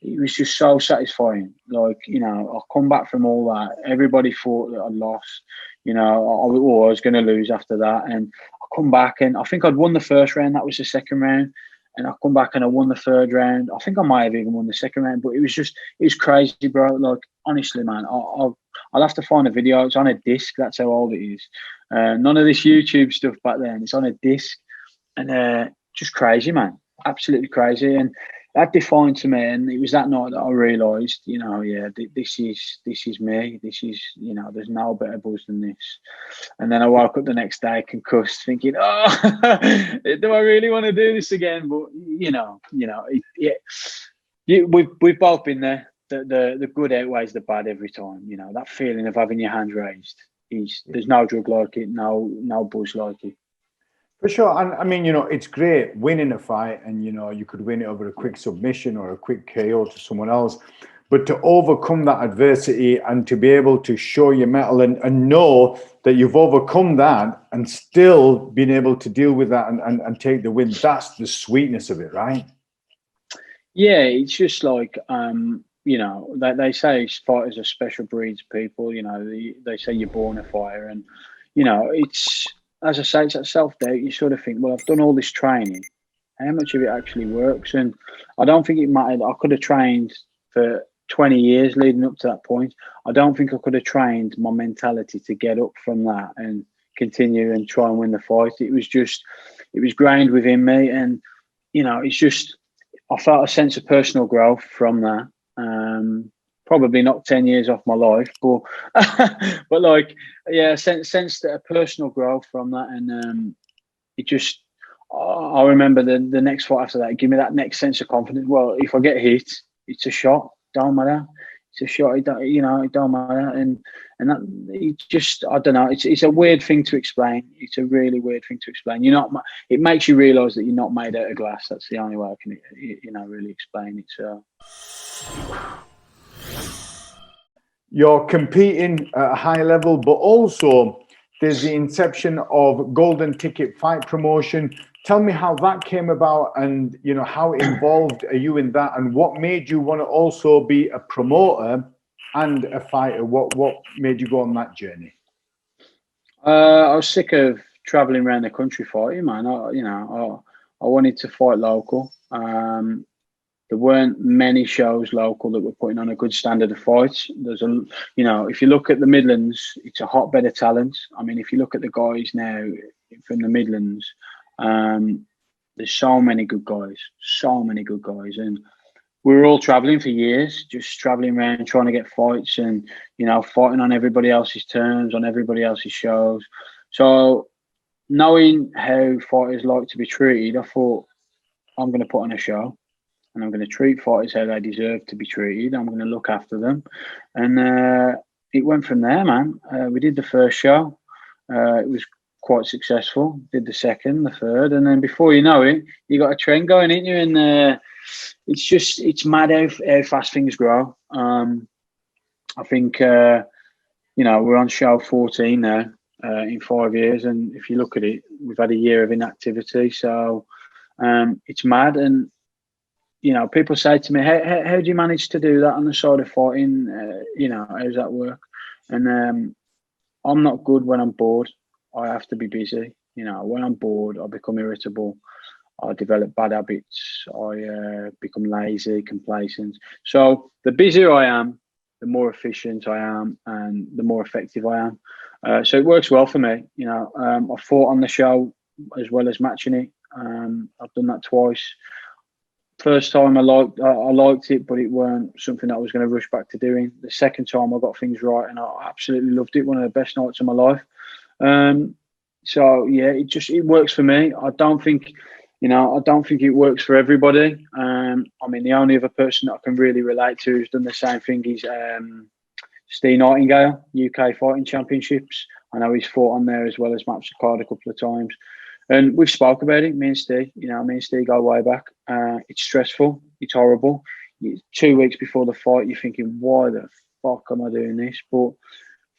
it was just so satisfying. Like, you know, I come back from all that. Everybody thought that I'd lost. You know, I was going to lose after that. And I come back, and I think I'd won the first round. That was the second round. And I come back and I won the third round. I think I might have even won the second round. But it was crazy, bro. Like, honestly, man, I'll have to find a video. It's on a disc. That's how old it is. None of this YouTube stuff back then. It's on a disc. And just crazy, man. Absolutely crazy. And that defined to me, and it was that night that I realised, you know, yeah, this is me. This is, you know, there's no better buzz than this. And then I woke up the next day concussed, thinking, oh, do I really want to do this again? But we've both been there. The good outweighs the bad every time. You know, that feeling of having your hand raised there's no drug like it, no buzz like it. For sure. And I mean, you know, it's great winning a fight, and, you know, you could win it over a quick submission or a quick KO to someone else. But to overcome that adversity and to be able to show your mettle and know that you've overcome that and still being able to deal with that and take the win, that's the sweetness of it, right? Yeah, it's just like, you know, they say fighters are special breeds of people. You know, they say you're born a fighter, and you know, it's, as I say, it's that self doubt. You sort of think, well, I've done all this training. How much of it actually works? And I don't think it mattered. I could have trained for 20 years leading up to that point. I don't think I could have trained my mentality to get up from that and continue and try and win the fight. It was grained within me, and you know, it's just, I felt a sense of personal growth from that. Probably not 10 years off my life, but but like, yeah, sense that a personal growth from that, and it just, I remember the next fight after that, give me that next sense of confidence. Well, if I get hit, it's a shot, don't matter. It's a shot, it don't matter. And that, it just, I don't know, it's a weird thing to explain. It's a really weird thing to explain. It makes you realise that you're not made out of glass. That's the only way I can, really explain it. So. You're competing at a high level, but also there's the inception of Golden Ticket Fight Promotion. Tell me how that came about, and how involved are you in that, and what made you want to also be a promoter and a fighter? What made you go on that journey? I was sick of traveling around the country fighting, man. I wanted to fight local. There weren't many shows local that were putting on a good standard of fights. If you look at the Midlands, it's a hotbed of talent. I mean, if you look at the guys now from the Midlands, there's so many good guys, and we were all traveling for years, just traveling around trying to get fights, and fighting on everybody else's terms, on everybody else's shows. So, knowing how fighters like to be treated, I thought, I'm going to put on a show. And I'm going to treat fighters how they deserve to be treated. I'm going to look after them. And it went from there, man. We did the first show. It was quite successful. Did the second, the third. And then before you know it, you got a trend going, ain't you? And it's mad how fast things grow. I think, we're on show 14 now in 5 years. And if you look at it, we've had a year of inactivity. So it's mad. And people say to me, how do you manage to do that on the side of fighting? How does that work? And I'm not good when I'm bored. I have to be busy. When I'm bored, I become irritable. I develop bad habits. I become lazy, complacent. So the busier I am, the more efficient I am, and the more effective I am. So it works well for me. I fought on the show as well as matching it. I've done that twice. First time I liked it, but it weren't something that I was going to rush back to doing. The second time I got things right, and I absolutely loved it. One of the best nights of my life. So yeah, it works for me. I don't think it works for everybody. The only other person that I can really relate to who's done the same thing is Steve Nightingale, UK Fighting Championships. I know he's fought on there as well as matched the card a couple of times. And we've spoke about it, me and Steve. Me and Steve go way back. It's stressful. It's horrible. 2 weeks before the fight, you're thinking, why the fuck am I doing this? But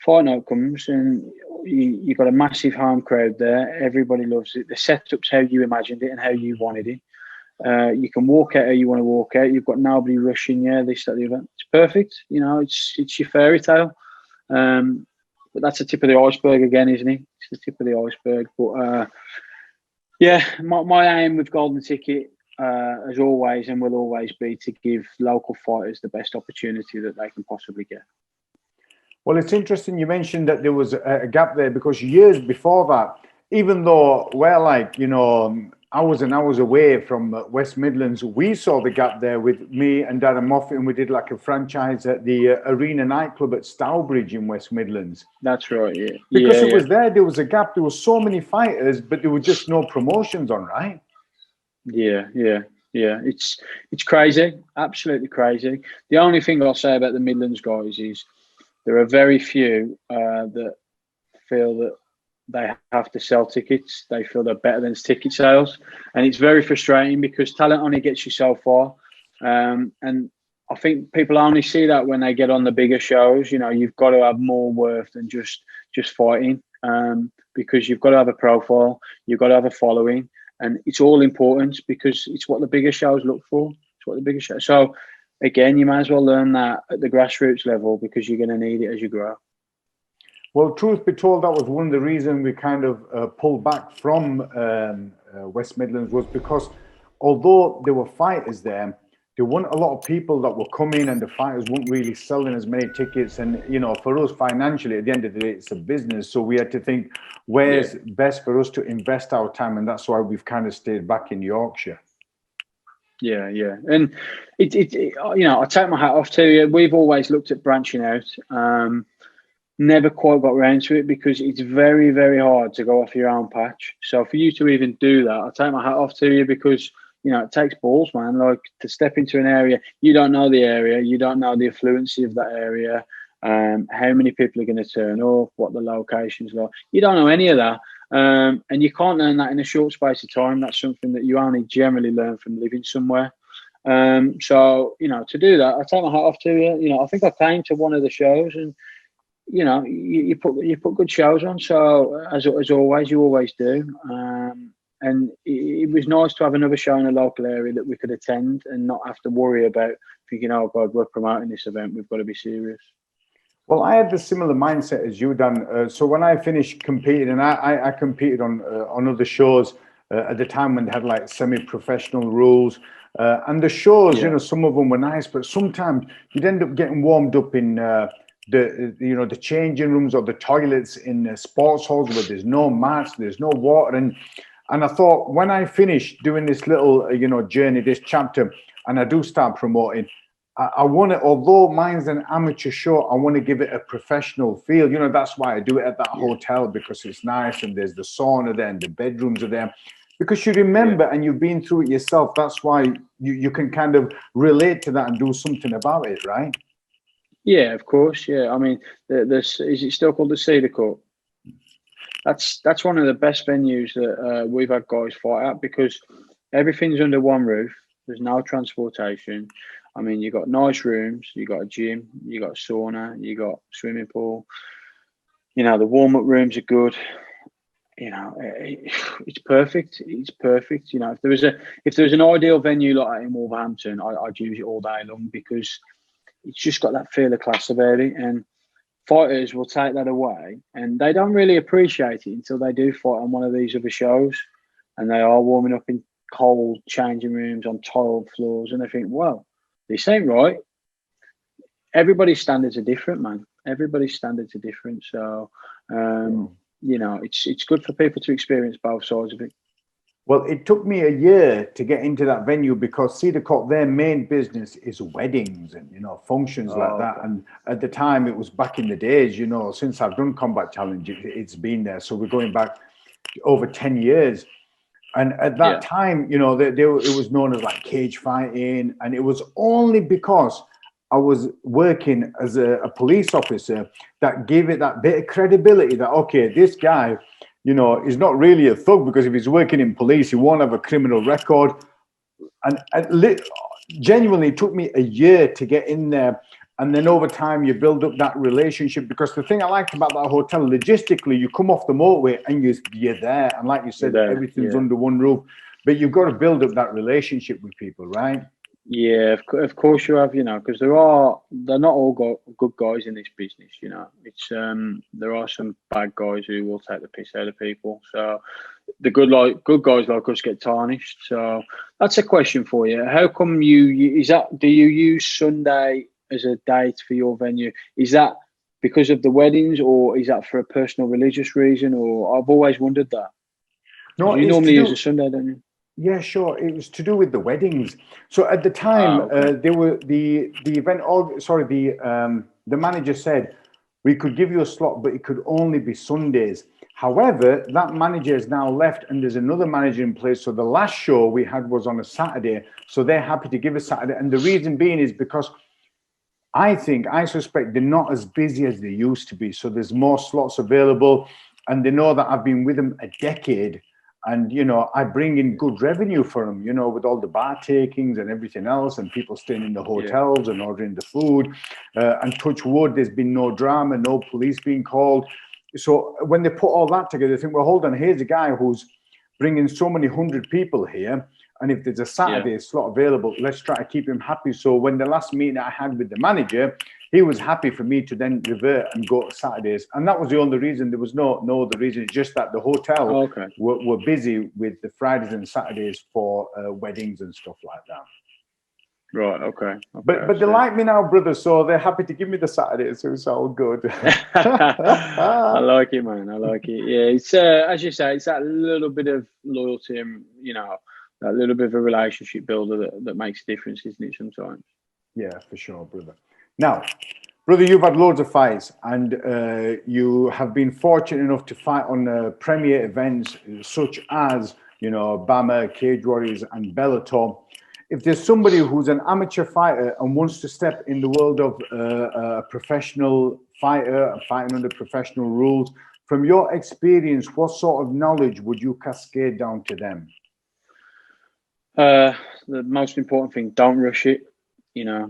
fight night comes, and you've got a massive home crowd there. Everybody loves it. The setup's how you imagined it and how you wanted it. You can walk out how you want to walk out. You've got nobody rushing you, this, that, the other. It's perfect. It's your fairy tale. But that's the tip of the iceberg again, isn't it? It's the tip of the iceberg. But yeah, my aim with Golden Ticket, as always and will always be, to give local fighters the best opportunity that they can possibly get. Well, it's interesting you mentioned that there was a gap there, because years before that, even though we're hours and hours away from West Midlands, we saw the gap there with me and Darren Moffat, and we did like a franchise at the Arena nightclub at Stourbridge in West Midlands. That's right, yeah. Because it was there was a gap. There were so many fighters, but there were just no promotions on, right? Yeah. It's crazy, absolutely crazy. The only thing I'll say about the Midlands guys is there are very few that feel that they have to sell tickets. They feel they're better than ticket sales. And it's very frustrating, because talent only gets you so far. And I think people only see that when they get on the bigger shows. You've got to have more worth than just fighting, because you've got to have a profile, you've got to have a following, and it's all important, because it's what the bigger shows look for. It's what the bigger shows. So again, you might as well learn that at the grassroots level because you're going to need it as you grow. Well, truth be told, that was one of the reasons we kind of pulled back from West Midlands, was because although there were fighters there weren't a lot of people that were coming, and the fighters weren't really selling as many tickets. And, you know, for us financially, at the end of the day, it's a business. So we had to think where's best for us to invest our time. And that's why we've kind of stayed back in Yorkshire. Yeah, yeah. And it you know, I take my hat off to you. We've always looked at branching out. Never quite got around to it because it's very, very hard to go off your own patch. So for you to even do that, I take my hat off to you because, you know, it takes balls, man. Like, to step into an area, you don't know the area, you don't know the affluency of that area, how many people are going to turn up, what the location's like. You don't know any of that. And you can't learn that in a short space of time. That's something that you only generally learn from living somewhere. So, you know, to do that, I take my hat off to you. You know, I think I came to one of the shows and, you know, you put good shows on. So as always, you always do. And it was nice to have another show in a local area that we could attend and not have to worry about thinking, oh God, we're promoting this event, we've got to be serious. Well, I had the similar mindset as you, Dan. So when I finished competing, and I competed on other shows at the time when they had like semi-professional rules, and the shows, you know, some of them were nice, but sometimes you'd end up getting warmed up in the changing rooms or the toilets in sports halls where there's no mats, there's no water, and I thought, when I finish doing this little journey, this chapter, and I do start promoting, I want to, although mine's an amateur show, I want to give it a professional feel. You know, that's why I do it at that hotel, because it's nice and there's the sauna there and the bedrooms are there. Because you remember and you've been through it yourself. That's why you can kind of relate to that and do something about it, right? Yeah, of course. Yeah, I mean, is it still called the Cedar Court? That's one of the best venues that we've had guys fight at, because everything's under one roof. There's no transportation. I mean, you got nice rooms, you got a gym, you got a sauna, you got swimming pool. You know, the warm-up rooms are good. You know, it's perfect. It's perfect. You know, if there was an ideal venue like that in Wolverhampton, I'd use it all day long, because it's just got that feel of class about it. And fighters will take that away, and they don't really appreciate it until they do fight on one of these other shows, and they are warming up in cold changing rooms on tiled floors, and they think, well, this ain't right. Everybody's standards are different, man. Everybody's standards are different. So, you know, it's good for people to experience both sides of it. Well, it took me a year to get into that venue, because Cedar Court, their main business is weddings and, you know, functions like that. And at the time, it was back in the days, you know, since I've done Combat Challenge, it's been there. So we're going back over 10 years. And at that time, you know, it was known as like cage fighting. And it was only because I was working as a police officer that gave it that bit of credibility that, okay, this guy, you know, he's not really a thug, because if he's working in police, he won't have a criminal record. And genuinely, it took me a year to get in there. And then over time, you build up that relationship, because the thing I liked about that hotel, logistically, you come off the motorway and you're there. And like you said, everything's under one roof. But you've got to build up that relationship with people, right? Yeah, of course you have, you know, because they're not all good guys in this business, you know. It's there are some bad guys who will take the piss out of people. So the good guys like us get tarnished. So that's a question for you. How come do you use Sunday as a date for your venue? Is that because of the weddings, or is that for a personal religious reason? Or I've always wondered that. No, you normally use a Sunday, don't you? Yeah, sure. It was to do with the weddings. So at the time, they were the event. The manager said we could give you a slot, but it could only be Sundays. However, that manager has now left, and there's another manager in place. So the last show we had was on a Saturday. So they're happy to give a Saturday, and the reason being is because I suspect they're not as busy as they used to be. So there's more slots available, and they know that I've been with them a decade. And, you know, I bring in good revenue for them, you know, with all the bar takings and everything else, and people staying in the hotels and ordering the food. And touch wood, there's been no drama, no police being called. So when they put all that together, they think, well, hold on, here's a guy who's bringing so many hundred people here, And if there's a Saturday slot available, let's try to keep him happy. So when the last meeting I had with the manager, he was happy for me to then revert and go to Saturdays. And that was the only reason. There was no other reason. It's just that the hotel were busy with the Fridays and Saturdays for weddings and stuff like that. Right, okay. But they like me now, brother, so they're happy to give me the Saturdays, so it's all good. I like it, man. I like it. Yeah, it's as you say, it's that little bit of loyalty and, you know, that little bit of a relationship builder that makes a difference, isn't it, sometimes? Yeah, for sure, brother. Now, brother, you've had loads of fights, and you have been fortunate enough to fight on premier events such as, you know, Bama, Cagewarriors, and Bellator. If there's somebody who's an amateur fighter and wants to step in the world of a professional fighter, fighting under professional rules, from your experience, what sort of knowledge would you cascade down to them? The most important thing, don't rush it. You know,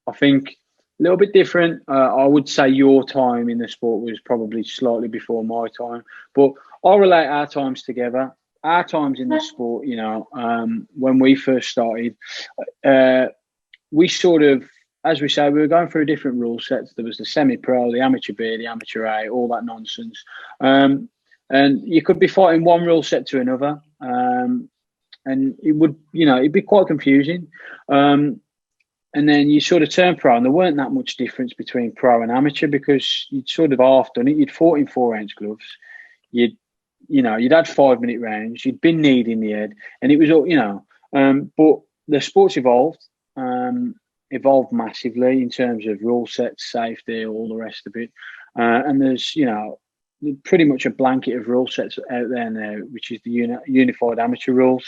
I think a little bit different. I would say your time in the sport was probably slightly before my time, but I'll relate our times together. Our times in the sport, you know, when we first started, we sort of, as we say, we were going through different rule sets. There was the semi-pro, the amateur B, the amateur A, all that nonsense. And you could be fighting one rule set to another. And it would, you know, it'd be quite confusing. And then you sort of turn pro, and there weren't that much difference between pro and amateur because you'd sort of half done it. You'd fought in 4-ounce gloves. You'd had 5-minute rounds, you'd been kneed in the head, and it was all, you know, but the sport's evolved massively in terms of rule sets, safety, all the rest of it. And there's, you know, pretty much a blanket of rule sets out there now, which is the unified amateur rules.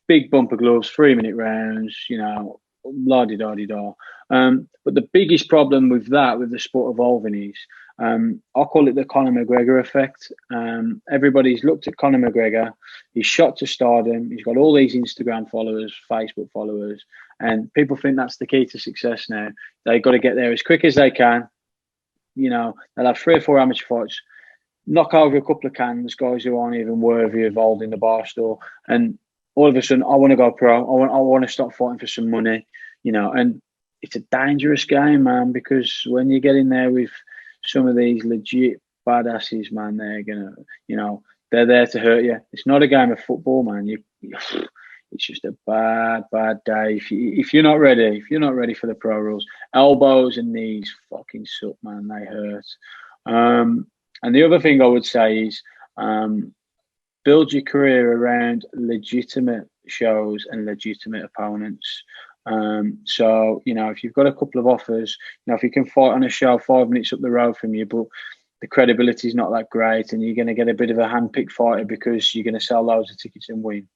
Big bumper gloves, 3-minute rounds, you know, la-di-da-di-da. But the biggest problem with that, with the sport evolving is, I'll call it the Conor McGregor effect. Everybody's looked at Conor McGregor. He's shot to stardom. He's got all these Instagram followers, Facebook followers, and people think that's the key to success now. They've got to get there as quick as they can. You know, they'll have 3 or 4 amateur fights, knock over a couple of cans, guys who aren't even worthy of holding the bar store, and all of a sudden, I want to go pro. I want to stop fighting for some money, you know. And it's a dangerous game, man, because when you get in there with some of these legit badasses, man, they're gonna, you know, they're there to hurt you. It's not a game of football, man. It's just a bad day if you're not ready. If you're not ready for the pro rules, elbows and knees fucking suck, man. They hurt. And the other thing I would say is, build your career around legitimate shows and legitimate opponents. So, you know, if you've got a couple of offers, you know, if you can fight on a show 5 minutes up the road from you, but the credibility is not that great and you're going to get a bit of a hand-picked fighter because you're going to sell loads of tickets and win.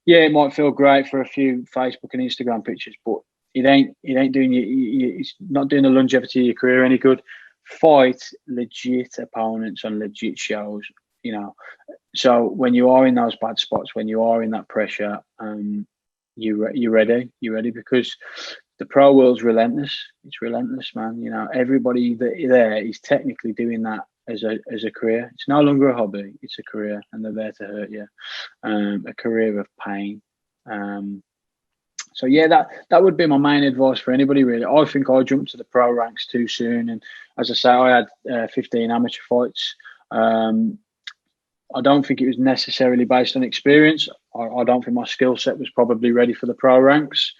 Yeah, it might feel great for a few Facebook and Instagram pictures, but it ain't doing it's not doing the longevity of your career any good. Fight legit opponents on legit shows, you know. So when you are in those bad spots, when you are in that pressure, you're ready because the pro world's relentless. It's relentless, man. You know, everybody there is technically doing that as a career. It's no longer a hobby, it's a career, and they're there to hurt you. A career of pain. So yeah, that would be my main advice for anybody, really. I think I jumped to the pro ranks too soon, and as I say, I had 15 amateur fights. I don't think it was necessarily based on experience. I don't think my skill set was probably ready for the pro ranks.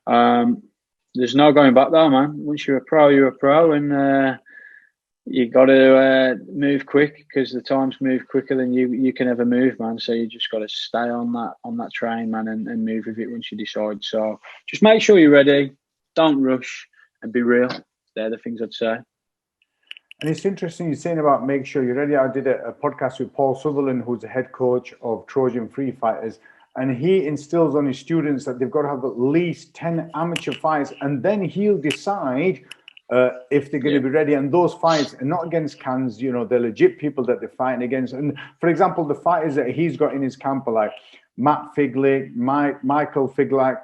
There's no going back though, man. Once you're a pro, you're a pro, and you got to move quick because the times move quicker than you can ever move, man. So you just got to stay on that train, man, and move with it once you decide. So just make sure you're ready. Don't rush and be real. They're the things I'd say. And it's interesting you're saying about make sure you're ready. I did a podcast with Paul Sutherland, who's the head coach of Trojan Free Fighters, and he instills on his students that they've got to have at least 10 amateur fights, and then he'll decide if they're going to be ready. And those fights are not against cans, you know, they're legit people that they're fighting against. And for example, the fighters that he's got in his camp are like Matt Figley, Michael Figlak,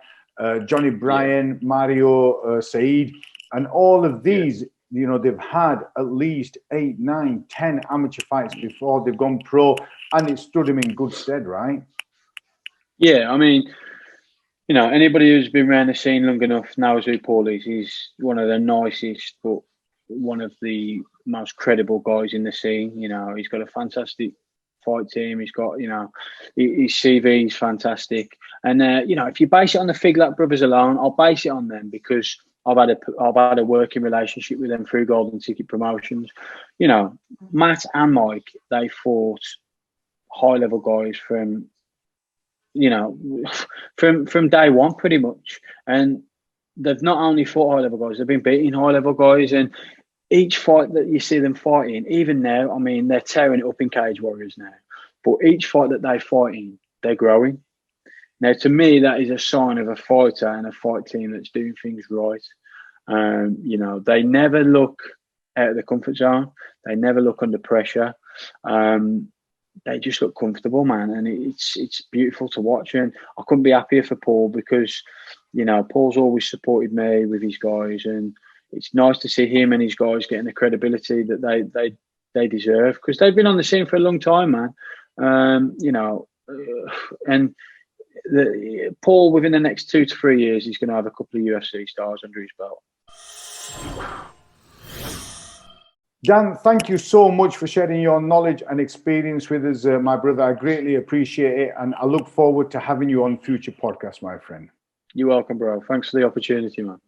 Johnny Bryan, Mario Said, and all of these. You know, they've had at least 8, 9, 10 amateur fights before they've gone pro, and it stood them in good stead, right? Yeah, I mean, anybody who's been around the scene long enough knows who Paul is. He's one of the nicest, but one of the most credible guys in the scene. He's got a fantastic fight team. He's got, his CV is fantastic. And if you base it on the Figlat brothers alone, I'll base it on them because I've had a working relationship with them through Golden Ticket Promotions. Matt and Mike, they fought high level guys from from day one pretty much, and they've not only fought high level guys, they've been beating high level guys, and each fight that you see them fighting, even now, I mean, they're tearing it up in Cagewarriors now, but each fight that they fight in, they're growing. Now, to me, that is a sign of a fighter and a fight team that's doing things right. They never look out of the comfort zone. They never look under pressure. They just look comfortable, man, and it's beautiful to watch. And I couldn't be happier for Paul because, Paul's always supported me with his guys, and it's nice to see him and his guys getting the credibility that they deserve because they've been on the scene for a long time, man. And Paul, within the next 2 to 3 years, he's going to have a couple of UFC stars under his belt. Dan, thank you so much for sharing your knowledge and experience with us, my brother. I greatly appreciate it, and I look forward to having you on future podcasts, my friend. You're welcome, bro. Thanks for the opportunity, man.